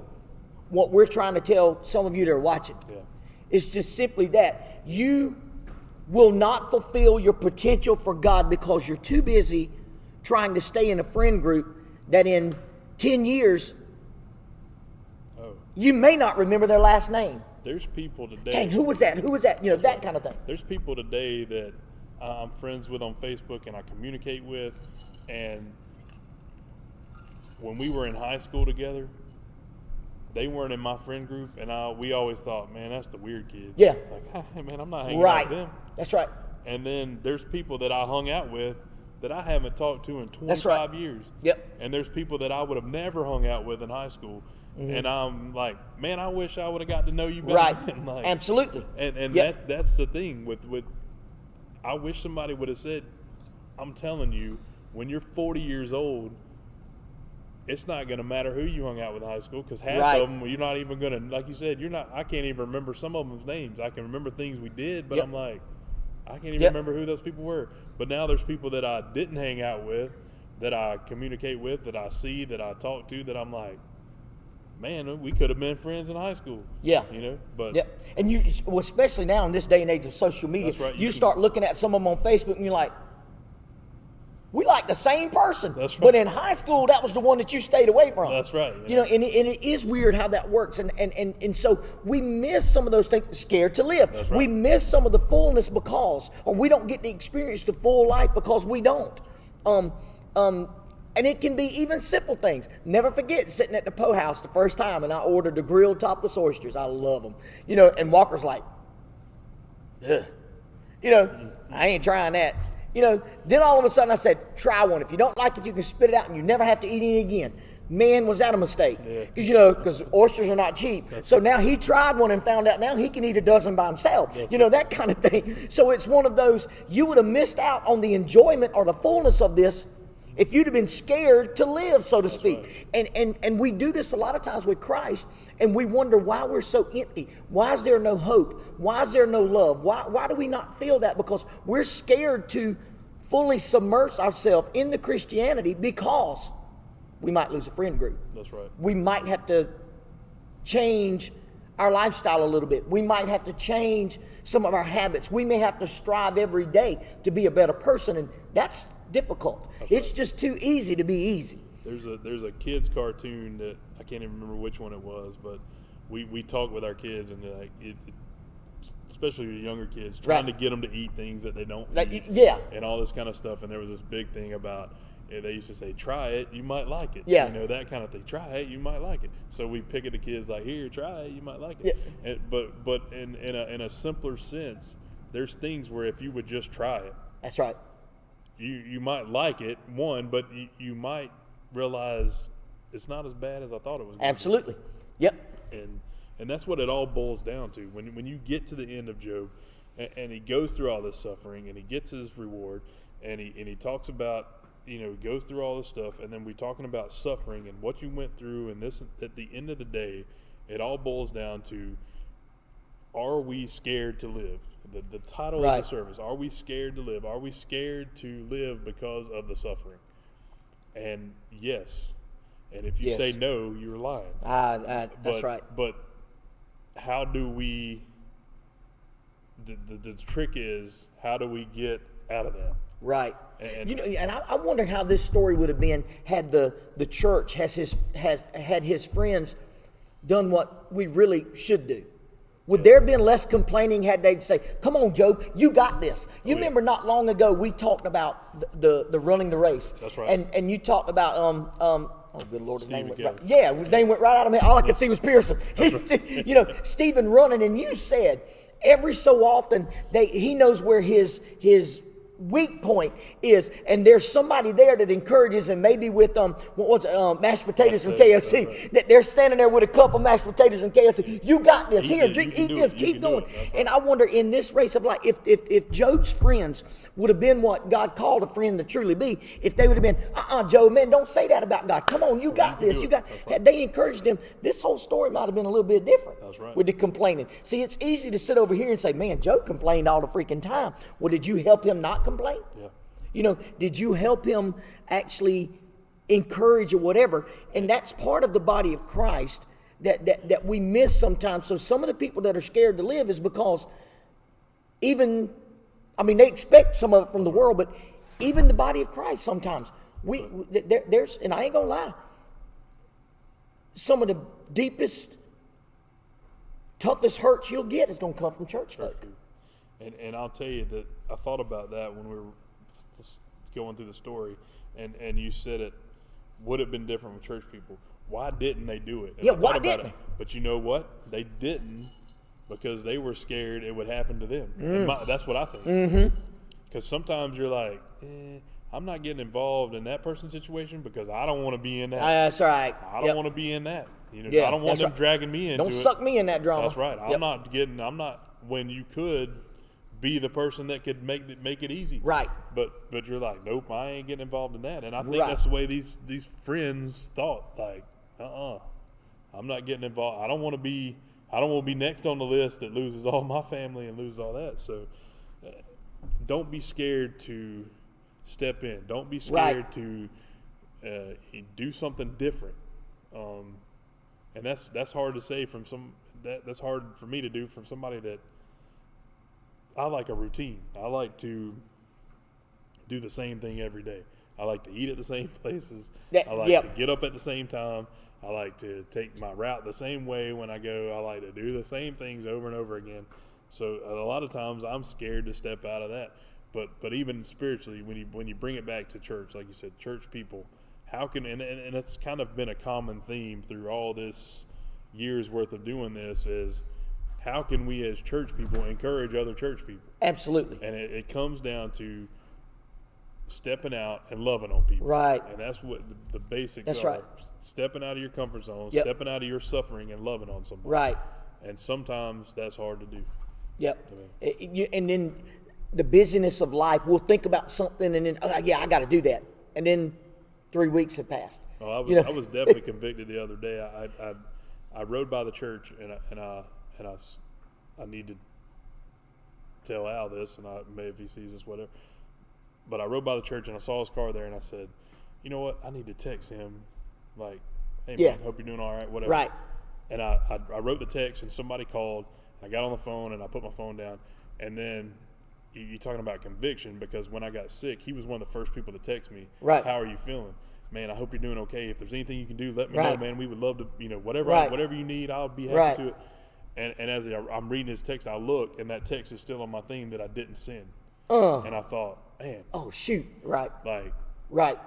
what we're trying to tell some of you that are watching. Yeah. It's just simply that you will not fulfill your potential for God because you're too busy trying to stay in a friend group that in 10 years you may not remember their last name. There's people today. Dang, who was that? Who was that? That kind of thing. There's people today that I'm friends with on Facebook and I communicate with, and when we were in high school together, they weren't in my friend group, and we always thought, man, that's the weird kids. Yeah. Like, hey, man, I'm not hanging out with them. That's right. And then there's people that I hung out with that I haven't talked to in 25 years. Yep. And there's people that I would have never hung out with in high school. Mm-hmm. And I'm like, man, I wish I would have got to know you better. Right. Like, absolutely. And that's the thing with I wish somebody would have said, I'm telling you, when you're 40 years old, it's not going to matter who you hung out with in high school, because half of them, you're not even going to, like you said, I can't even remember some of them's names. I can remember things we did, but I'm like, I can't even remember who those people were. But now there's people that I didn't hang out with, that I communicate with, that I see, that I talk to, that I'm like, man, we could have been friends in high school. Yeah. But and you, especially now in this day and age of social media, that's right. you start looking at some of them on Facebook and you're like, we like the same person. That's right. But in high school, that was the one that you stayed away from. That's right. And it is weird how that works. And so we miss some of those things, scared to live. That's right. We miss some of the fullness or we don't get to experience the full life because we don't. And it can be even simple things. Never forget sitting at the Po House the first time and I ordered the grilled topless oysters. I love them. And Walker's like, ugh. I ain't trying that. Then all of a sudden I said, try one. If you don't like it, you can spit it out and you never have to eat it again. Man, was that a mistake? Because oysters are not cheap. So now he tried one and found out now he can eat a dozen by himself. That kind of thing. So it's one of those, you would have missed out on the enjoyment or the fullness of this if you'd have been scared to live, so to speak. Right. And we do this a lot of times with Christ, and we wonder why we're so empty. Why is there no hope? Why is there no love? Why do we not feel that? Because we're scared to fully submerge ourselves into Christianity because we might lose a friend group. That's right. We might have to change our lifestyle a little bit. We might have to change some of our habits. We may have to strive every day to be a better person, and that's difficult. It's just too easy to be easy. There's a kids cartoon that I can't even remember which one it was, but we talk with our kids and like especially the younger kids, trying to get them to eat things that they don't eat, and all this kind of stuff. And there was this big thing about they used to say, try it, you might like it. That kind of thing. Try it, you might like it. So we pick at the kids like, here, try it, you might like it. But in a simpler sense, there's things where if you would just try it, that's right. You might like it, but you might realize it's not as bad as I thought it was. Absolutely. Yep. And that's what it all boils down to. When you get to the end of Job, and he goes through all this suffering, and he gets his reward, and he talks about, goes through all this stuff, and then we're talking about suffering and what you went through, and this at the end of the day, it all boils down to, are we scared to live? The title of the service, are we scared to live? Are we scared to live because of the suffering? And yes. And if you say no, you're lying. That's right. But how do we, the trick is, how do we get out of that? Right. And I wonder how this story would have been had the church had his friends done what we really should do. Would there have been less complaining had they say, come on, Job, you got this. You remember not long ago we talked about the running the race. That's right. And you talked about, oh, good Lord, his name went right. Yeah, his name went right out of me. All I could see was Pearson. Stephen running, and you said every so often he knows where his weak point is, and there's somebody there that encourages him, maybe with mashed potatoes from KFC, right. That they're standing there with a cup of mashed potatoes from KFC. You got this. Here, drink, eat this, keep going. Right. And I wonder in this race of life, if Job's friends would have been what God called a friend to truly be, if they would have been, Job, man, don't say that about God. Come on, you got this. You got. Had they encouraged him, this whole story might have been a little bit different. That's right. With the complaining. See, it's easy to sit over here and say, man, Job complained all the freaking time. Well, did you help him not complain? Yeah. Did you help him actually encourage or whatever? And that's part of the body of Christ that we miss sometimes. So some of the people that are scared to live is because they expect some of it from the world, but even the body of Christ sometimes, there's, and I ain't gonna lie, some of the deepest, toughest hurts you'll get is gonna come from church folk. And I'll tell you that I thought about that when we were going through the story, and you said it would have been different with church people. Why didn't they do it? And why didn't they? But you know what? They didn't because they were scared it would happen to them. And that's what I think. Because sometimes you're like, I'm not getting involved in that person's situation because I don't want to be in that. That's right. I don't want to be in that. I don't want them dragging me into it. Don't suck me in that drama. That's right. I'm not when you could be the person that could make it easy. Right. But you're like, nope, I ain't getting involved in that. And I think that's the way these friends thought. Like, I'm not getting involved. I don't want to be next on the list that loses all my family and loses all that. So don't be scared to step in. Don't be scared to do something different. And that's hard to say from that's hard for me to do from somebody that I like a routine. I like to do the same thing every day. I like to eat at the same places. I like to get up at the same time. I like to take my route the same way when I go. I like to do the same things over and over again. So a lot of times I'm scared to step out of that. But even spiritually, when you bring it back to church, like you said, church people, how can and it's kind of been a common theme through all this years worth of doing this is how can we as church people encourage other church people? Absolutely. And it comes down to stepping out and loving on people. Right. And that's what the basics that's are. Right. Stepping out of your comfort zone, yep. stepping out of your suffering and loving on somebody. Right. And sometimes that's hard to do. Yep. And then the busyness of life, we'll think about something and then, I got to do that. And then 3 weeks have passed. Oh, I was definitely convicted the other day. I rode by the church and I need to tell Al this, and maybe if he sees this, whatever. But I rode by the church and I saw his car there, and I said, you know what? I need to text him, like, hey, man, hope you're doing all right, whatever. Right. And I wrote the text, and somebody called. I got on the phone, and I put my phone down. And then you're talking about conviction, because when I got sick, he was one of the first people to text me. Right. How are you feeling? Man, I hope you're doing okay. If there's anything you can do, let me right. know, man. We would love to, whatever you need, I'll be happy right. to it. And as I'm reading his text, I look, and that text is still on my thing that I didn't send. And I thought, man. Oh, shoot. Right. Like. Right.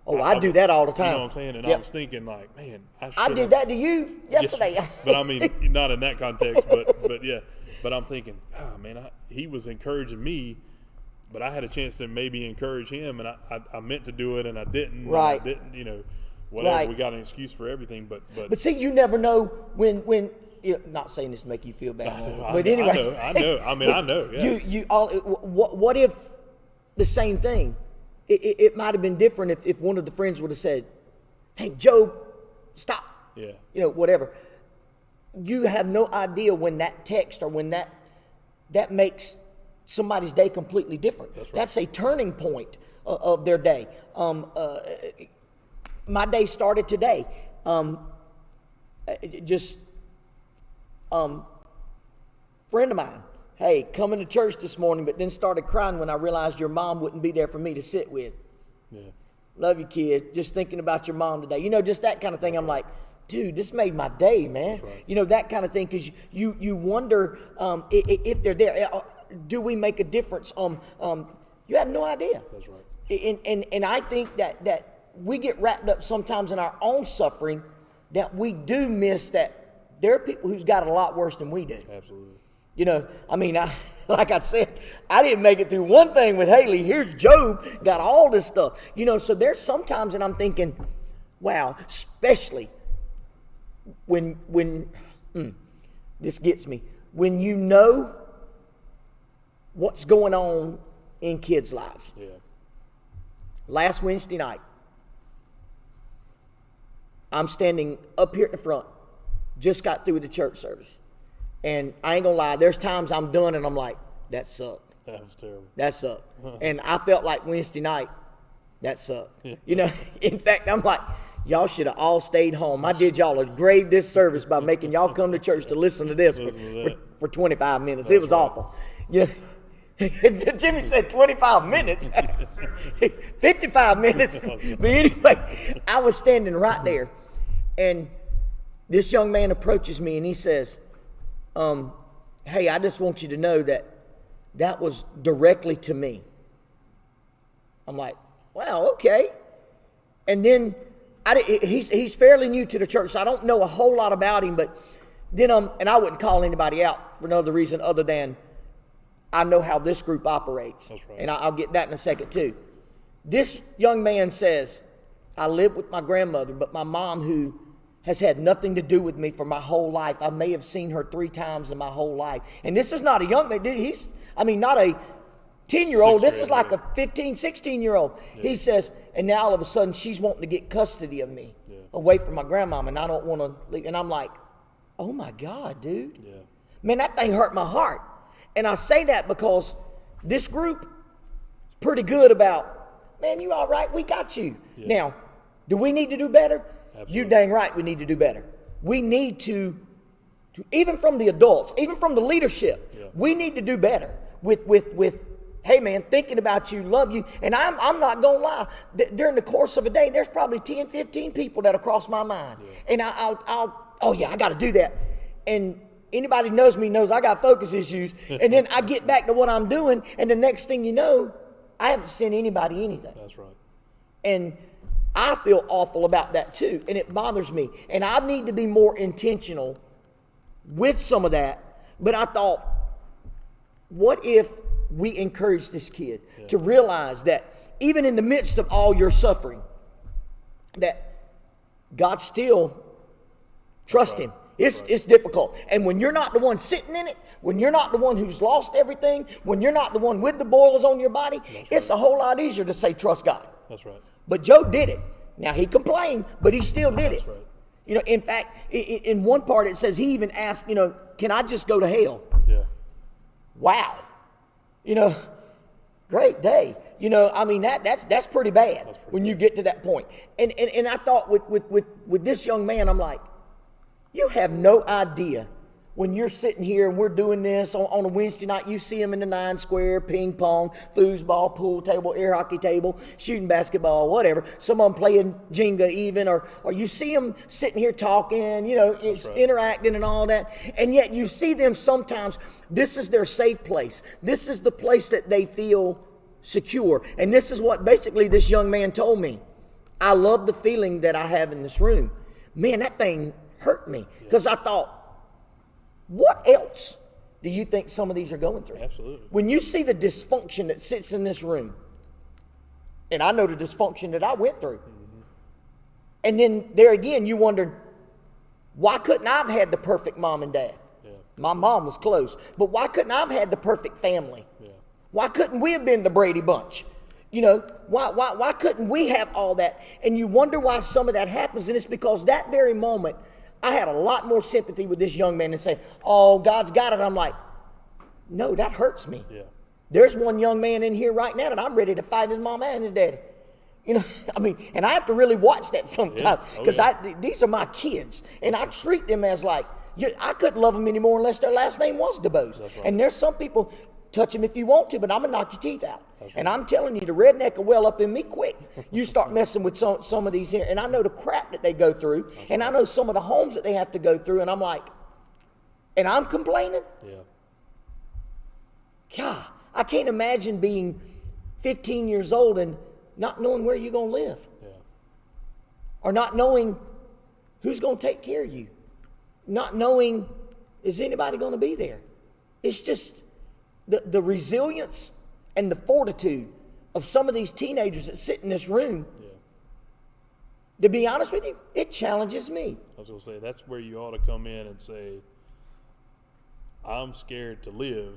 Oh, I do that all the time. You know what I'm saying? And I was thinking, like, man, I did that to you yesterday. Yes, but I mean, not in that context, but yeah. But I'm thinking, man, he was encouraging me, but I had a chance to maybe encourage him, and I meant to do it, and I didn't. Right. I didn't, whatever. Right. We got an excuse for everything, but see, you never know when. Not saying this to make you feel bad, but anyway, I know. I mean, I know. Yeah. What if the same thing? It might have been different if one of the friends would have said, "Hey, Job, stop." Yeah. Whatever. You have no idea when that text or when that makes somebody's day completely different. That's right. That's a turning point of their day. My day started today. Friend of mine, hey, coming to church this morning, but then started crying when I realized your mom wouldn't be there for me to sit with. Yeah. Love you, kid. Just thinking about your mom today. Just that kind of thing. I'm like, dude, this made my day, man. That's right. That kind of thing, because you wonder if they're there. Do we make a difference? You have no idea. That's right. And I think that we get wrapped up sometimes in our own suffering, that we do miss that there are people who's got it a lot worse than we do. Absolutely. I mean, like I said, I didn't make it through one thing with Haley. Here's Job, got all this stuff. So there's sometimes that I'm thinking, wow, especially when this gets me, when you know what's going on in kids' lives. Yeah. Last Wednesday night, I'm standing up here at the front, just got through with the church service. And I ain't gonna lie, there's times I'm done and I'm like, that sucked. That was terrible. That sucked. And I felt like Wednesday night, that sucked. In fact, I'm like, y'all should have all stayed home. I did y'all a grave disservice by making y'all come to church to listen to this for 25 minutes. It was awful. Jimmy said 25 minutes. 55 minutes. But anyway, I was standing right there, and this young man approaches me and he says, hey, I just want you to know that was directly to me. I'm like, wow, okay. And then he's fairly new to the church, so I don't know a whole lot about him, but then and I wouldn't call anybody out for no other reason other than I know how this group operates. That's right. And I'll get that in a second too. This young man says, I live with my grandmother, but my mom, who has had nothing to do with me for my whole life, I may have seen her 3 times in my whole life. And this is not a young man. Not a 10-year-old. This is like a 15, 16-year-old. Yeah. He says, and now all of a sudden she's wanting to get custody of me away from my grandmama, and I don't want to leave. And I'm like, oh my God, dude. Yeah. Man, that thing hurt my heart. And I say that because this group, pretty good about, man, you all right? We got you. Yeah. Now, do we need to do better? Absolutely. You dang right we need to do better. We need to even from the adults, even from the leadership, we need to do better with hey man, thinking about you, love you. And I'm not going to lie, during the course of a day, there's probably 10, 15 people that'll cross my mind. Yeah. And I got to do that. And anybody who knows me knows I got focus issues. And then I get back to what I'm doing, and the next thing you know, I haven't sent anybody anything. That's right. And I feel awful about that too, and it bothers me. And I need to be more intentional with some of that. But I thought, what if we encourage this kid to realize that even in the midst of all your suffering, that God still trust him. It's difficult. And when you're not the one sitting in it, when you're not the one who's lost everything, when you're not the one with the boils on your body, it's a whole lot easier to say trust God. That's right. But Job did it. Now, he complained, but he still did it. Right. You know, in fact, in one part it says he even asked, can I just go to hell? Yeah. Wow. Great day. That's pretty bad when you get to that point. And I thought with this young man, I'm like, you have no idea when you're sitting here and we're doing this on a Wednesday night, you see them in the 9 square, ping pong, foosball, pool table, air hockey table, shooting basketball, whatever. Some of them playing Jenga even, or you see them sitting here talking, interacting and all that. And yet you see them sometimes, this is their safe place. This is the place that they feel secure. And this is what basically this young man told me. I love the feeling that I have in this room. Man, that thing hurt me because I thought, what else do you think some of these are going through? Absolutely. When you see the dysfunction that sits in this room, and I know the dysfunction that I went through, and then there again, you wonder, why couldn't I have had the perfect mom and dad? Yeah. My mom was close, but why couldn't I have had the perfect family? Yeah. Why couldn't we have been the Brady Bunch? Why couldn't we have all that? And you wonder why some of that happens, and it's because that very moment, I had a lot more sympathy with this young man and say, oh, God's got it. I'm like, no, that hurts me. Yeah. There's one young man in here right now that I'm ready to fight his mama and his daddy. And I have to really watch that sometimes because these are my kids, and I treat them as like, I couldn't love them anymore unless their last name was DeBose. Right. And there's some people, touch them if you want to, but I'm going to knock your teeth out. Right. And I'm telling you, the redneck will well up in me quick. You start messing with some of these here. And I know the crap that they go through. That's and right. I know some of the homes that they have to go through. And I'm like, and I'm complaining? Yeah. God, I can't imagine being 15 years old and not knowing where you're going to live. Yeah. Or not knowing who's going to take care of you. Not knowing, is anybody going to be there? It's just the resilience and the fortitude of some of these teenagers that sit in this room. Yeah. To be honest with you, it challenges me. I was going to say, that's where you ought to come in and say, I'm scared to live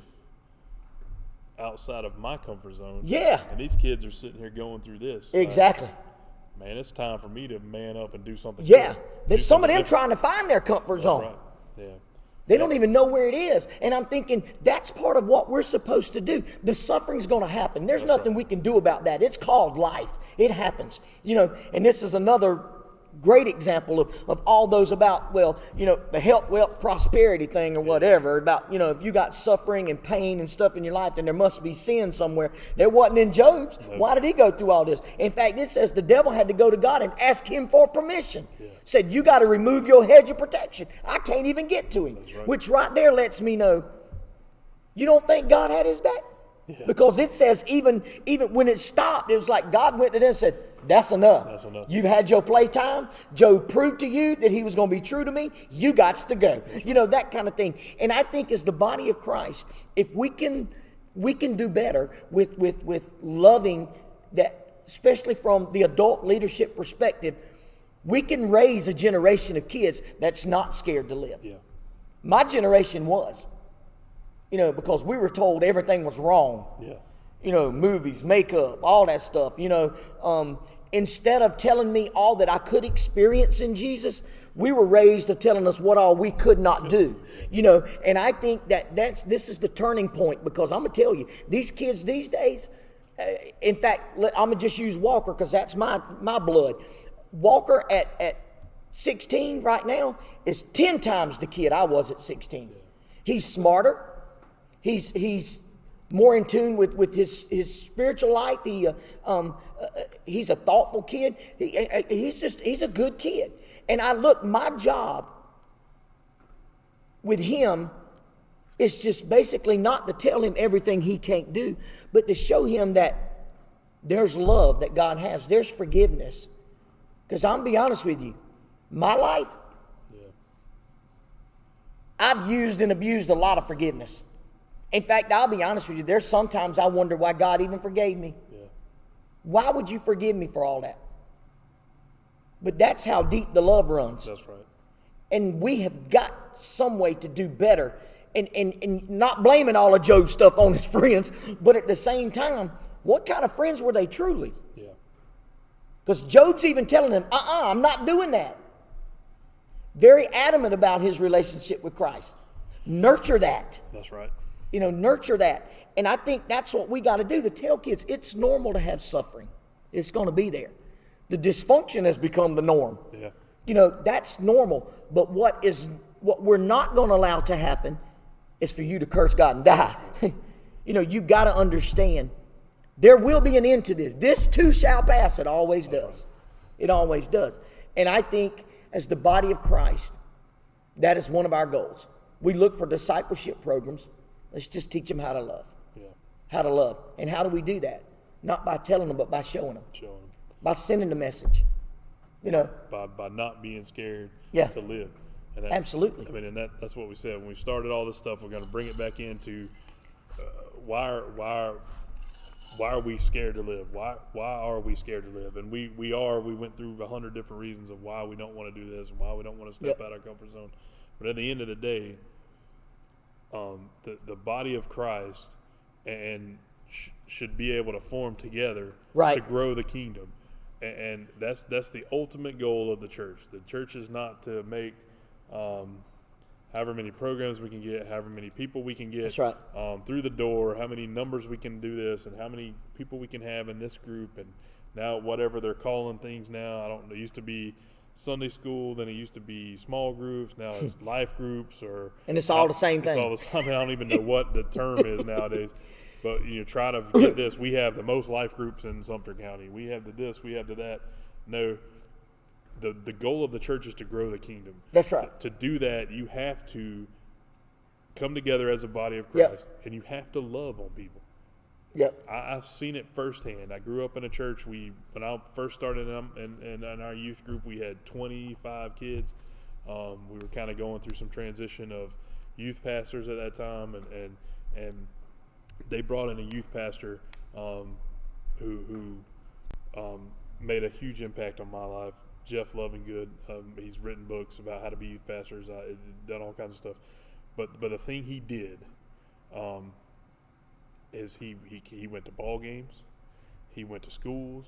outside of my comfort zone. Yeah. And these kids are sitting here going through this. Exactly. Man, it's time for me to man up and do something. Yeah. There's some of them trying to find their comfort zone. Right. Yeah. They don't even know where it is. And I'm thinking, that's part of what we're supposed to do. The suffering's going to happen. There's nothing we can do about that. It's called life. It happens. And this is another great example of all those about, the health, wealth, prosperity thing or whatever, about, if you got suffering and pain and stuff in your life, then there must be sin somewhere. There wasn't in Job's. No. Why did he go through all this? In fact, it says the devil had to go to God and ask him for permission. Yeah. Said, you got to remove your hedge of protection. I can't even get to him. Right. Which right there lets me know, you don't think God had his back? Yeah. Because it says even when it stopped, it was like God went to them and said, that's enough. That's enough. You've had your playtime. Job proved to you that he was going to be true to me. You got to go. Right. That kind of thing. And I think as the body of Christ, if we can do better with loving that, especially from the adult leadership perspective, we can raise a generation of kids that's not scared to live. Yeah. My generation was. Because we were told everything was wrong. Yeah. Movies, makeup, all that stuff. Instead of telling me all that I could experience in Jesus, we were raised of telling us what all we could not do. And I think this is the turning point, because I'm going to tell you, these kids these days, in fact, I'm going to just use Walker because that's my blood. Walker at 16 right now is 10 times the kid I was at 16. He's smarter. He's more in tune with his spiritual life. He's a thoughtful kid. He's a good kid. And my job with him is just basically not to tell him everything he can't do, but to show him that there's love that God has. There's forgiveness. Because I'm going to be honest with you, my life, I've used and abused a lot of forgiveness. In fact, I'll be honest with you, there's sometimes I wonder why God even forgave me. Yeah. Why would you forgive me for all that? But that's how deep the love runs. That's right. And we have got some way to do better. And not blaming all of Job's stuff on his friends, but at the same time, what kind of friends were they truly? Yeah. Because Job's even telling them, I'm not doing that. Very adamant about his relationship with Christ. Nurture that. That's right. Nurture that. And I think that's what we got to do, to tell kids it's normal to have suffering. It's going to be there. The dysfunction has become the norm. Yeah. That's normal. But what we're not going to allow to happen is for you to curse God and die. You've got to understand there will be an end to this. This too shall pass. It always does. It always does. And I think as the body of Christ, that is one of our goals. We look for discipleship programs. Let's just teach them how to love. Yeah. How to love. And how do we do that? Not by telling them, but by showing them. By sending the message. By not being scared to live. And absolutely. I mean, and that's what we said. When we started all this stuff, we're going to bring it back into why are we scared to live? Why are we scared to live? And we went through 100 different reasons of why we don't want to do this and why we don't want to step out our comfort zone. But at the end of the day, the body of Christ should be able to form together to grow the kingdom. And that's the ultimate goal of the church. The church is not to make however many programs we can get, however many people we can get through the door, how many numbers we can do this, and how many people we can have in this group. And now whatever they're calling things now, it used to be Sunday school, then it used to be small groups, now it's life groups, and it's all the same thing. It's all the same. I don't even know what the term is nowadays. But try to get this. We have the most life groups in Sumter County. We have the this, we have the that. No, the goal of the church is to grow the kingdom. That's right. To do that, you have to come together as a body of Christ, and you have to love on people. Yep. I've seen it firsthand. I grew up in a church. When I first started in our youth group, we had 25 kids. We were kind of going through some transition of youth pastors at that time, and they brought in a youth pastor who made a huge impact on my life. Jeff Lovingood. He's written books about how to be youth pastors. Done all kinds of stuff. But the thing he did is he went to ball games. He went to schools.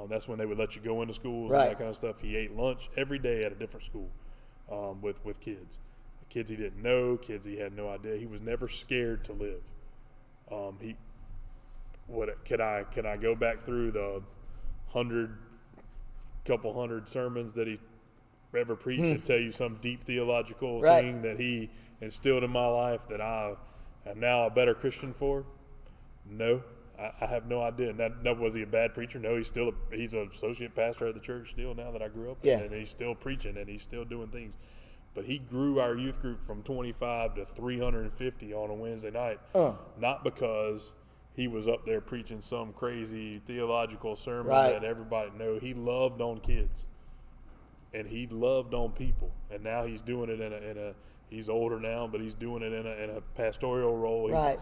That's when they would let you go into schools and that kind of stuff. He ate lunch every day at a different school with kids. Kids he didn't know, kids he had no idea. He was never scared to live. Can I go back through the couple hundred sermons that he ever preached and tell you some deep theological thing that he instilled in my life that I am now a better Christian for? No, I have no idea. Now, was he a bad preacher? No, he's an associate pastor at the church still now that I grew up in, and he's still preaching and he's still doing things. But he grew our youth group from 25 to 350 on a Wednesday night, not because he was up there preaching some crazy theological sermon that everybody know. He loved on kids, and he loved on people. And now he's doing it he's older now, but he's doing it in a pastoral role.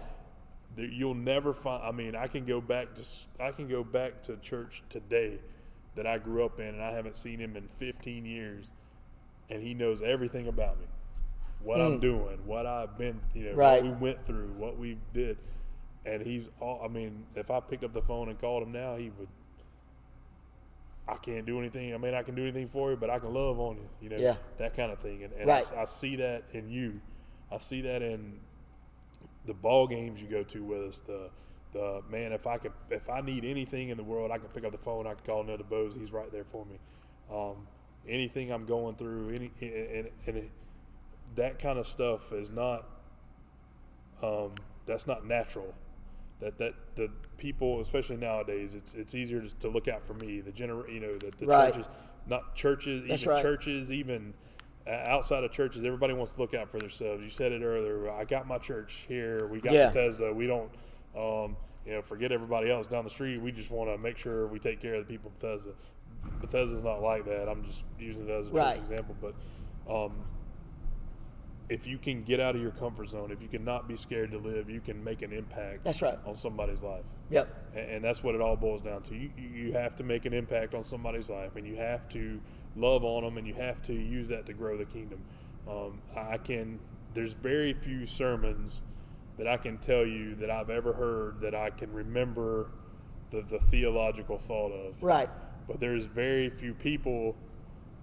You'll never find. I mean, I can go back to church today that I grew up in, and I haven't seen him in 15 years, and he knows everything about me, what I'm doing, what I've been, what we went through, what we did. And if I picked up the phone and called him now, he would. I can't do anything. I mean, I can do anything for you, but I can love on you. That kind of thing. And I see that in you. I see that in the ball games you go to with us, Man, if I need anything in the world, I can pick up the phone. I can call Neil DeBose. He's right there for me. Anything I'm going through, that kind of stuff is not. That's not natural. That the people, especially nowadays, it's easier to look out for me. The right. churches, not churches, That's even right. churches, even outside of churches, everybody wants to look out for themselves. You said it earlier. I got my church here. We got Bethesda. We don't, forget everybody else down the street. We just want to make sure we take care of the people of Bethesda. Bethesda's not like that. I'm just using it as a church example, but. If you can get out of your comfort zone, if you can not be scared to live, you can make an impact. That's right. On somebody's life. Yep. And that's what it all boils down to. You have to make an impact on somebody's life, and you have to love on them, and you have to use that to grow the kingdom. There's very few sermons that I can tell you that I've ever heard that I can remember the theological thought of. Right. But there's very few people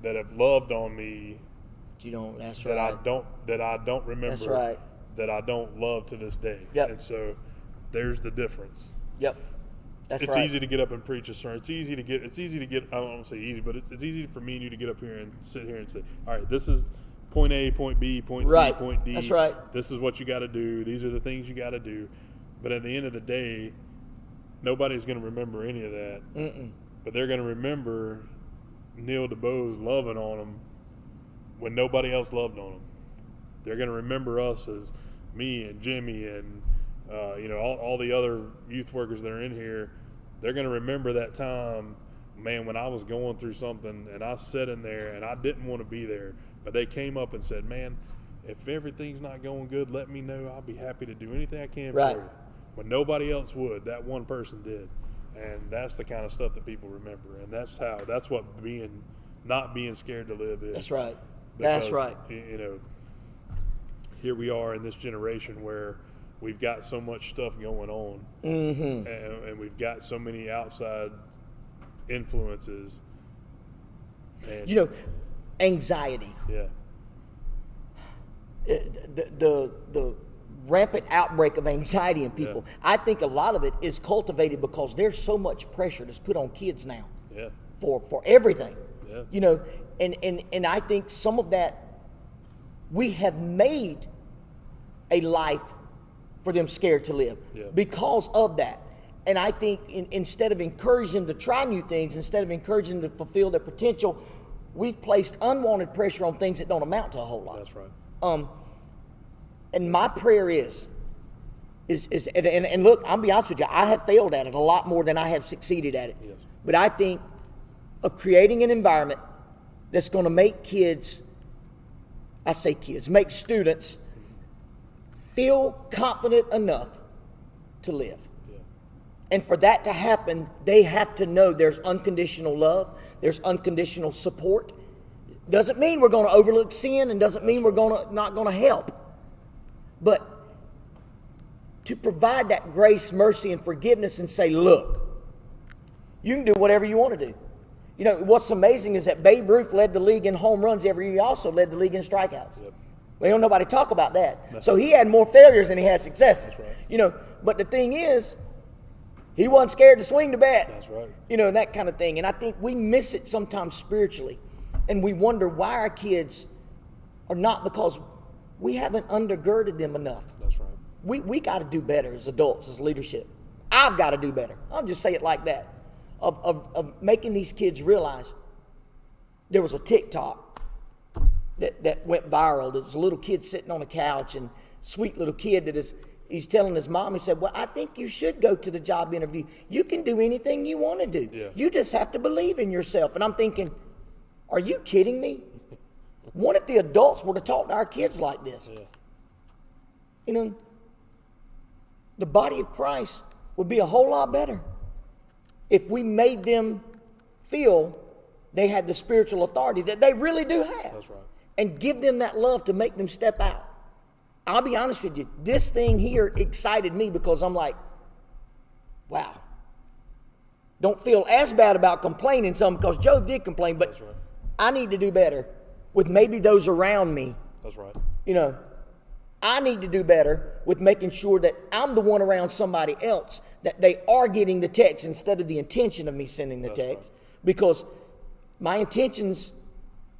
that have loved on me you don't. That's that right. I don't remember. That's right. That I don't love to this day. Yep. And so there's the difference. Yep. That's it's right. easy to get up and preach a sermon. It's easy to get. I don't want to say easy, but it's easy for me and you to get up here and sit here and say, all right, this is point A, point B, point C, point D. That's right. This is what you got to do. These are the things you got to do. But at the end of the day, nobody's going to remember any of that. Mm-mm. But they're going to remember Neil DeBose loving on them when nobody else loved on them. They're going to remember us as me and Jimmy and all the other youth workers that are in here. They're going to remember that time, man, when I was going through something and I sat in there and I didn't want to be there, but they came up and said, man, if everything's not going good, let me know. I'll be happy to do anything I can for you. When nobody else would, that one person did. And that's the kind of stuff that people remember. And that's what not being scared to live is. That's right. Because, that's right. Here we are in this generation where we've got so much stuff going on, mm-hmm. and we've got so many outside influences. And, anxiety. Yeah. The rampant outbreak of anxiety in people. Yeah. I think a lot of it is cultivated because there's so much pressure that's put on kids now. Yeah. For everything. Yeah. And I think some of that, we have made a life for them scared to live because of that. And I think instead of encouraging them to try new things, instead of encouraging them to fulfill their potential, we've placed unwanted pressure on things that don't amount to a whole lot. That's right. And my prayer is look, I'll be honest with you, I have failed at it a lot more than I have succeeded at it. Yes. But I think of creating an environment that's going to make make students feel confident enough to live. Yeah. And for that to happen, they have to know there's unconditional love, there's unconditional support. Doesn't mean we're going to overlook sin, and doesn't mean we're not going to help. But to provide that grace, mercy, and forgiveness and say, look, you can do whatever you want to do. What's amazing is that Babe Ruth led the league in home runs every year. He also led the league in strikeouts. Yep. We don't nobody talk about that. That's so he had more failures than he had successes. That's right. But the thing is, he wasn't scared to swing the bat. That's right. And that kind of thing. And I think we miss it sometimes spiritually. And we wonder why our kids are not, because we haven't undergirded them enough. That's right. We got to do better as adults, as leadership. I've got to do better. I'll just say it like that. Of making these kids realize. There was a TikTok that went viral. There's a little kid sitting on a couch, and sweet little kid he's telling his mom, he said, well, I think you should go to the job interview. You can do anything you want to do. Yeah. You just have to believe in yourself. And I'm thinking, are you kidding me? What if the adults were to talk to our kids like this? Yeah. The body of Christ would be a whole lot better if we made them feel they had the spiritual authority that they really do have. That's right. And give them that love to make them step out. I'll be honest with you, this thing here excited me because I'm like, wow. Don't feel as bad about complaining some, because Job did complain, but That's right. I need to do better with maybe those around me. That's right. I need to do better with making sure that I'm the one around somebody else, that they are getting the text instead of the intention of me sending the text. Right. Because my intentions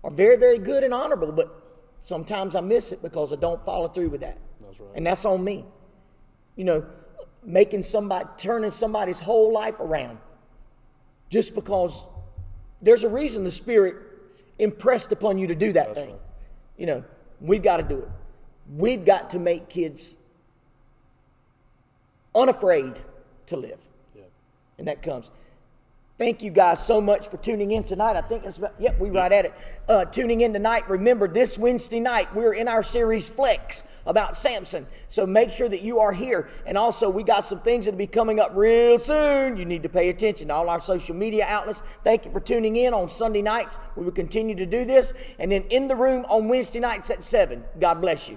are very, very good and honorable, but sometimes I miss it because I don't follow through with that. That's right. And that's on me. You know, turning somebody's whole life around just because there's a reason the Spirit impressed upon you to do that thing. Right. You know, we've got to do it. We've got to make kids unafraid to live. Yeah. And that comes. Thank you guys so much for tuning in tonight. I think it's about, we're right at it. Tuning in tonight. Remember, this Wednesday night, we're in our series Flex about Samson. So make sure that you are here. And also, we got some things that will be coming up real soon. You need to pay attention to all our social media outlets. Thank you for tuning in on Sunday nights. We will continue to do this. And then in the room on Wednesday nights at 7. God bless you.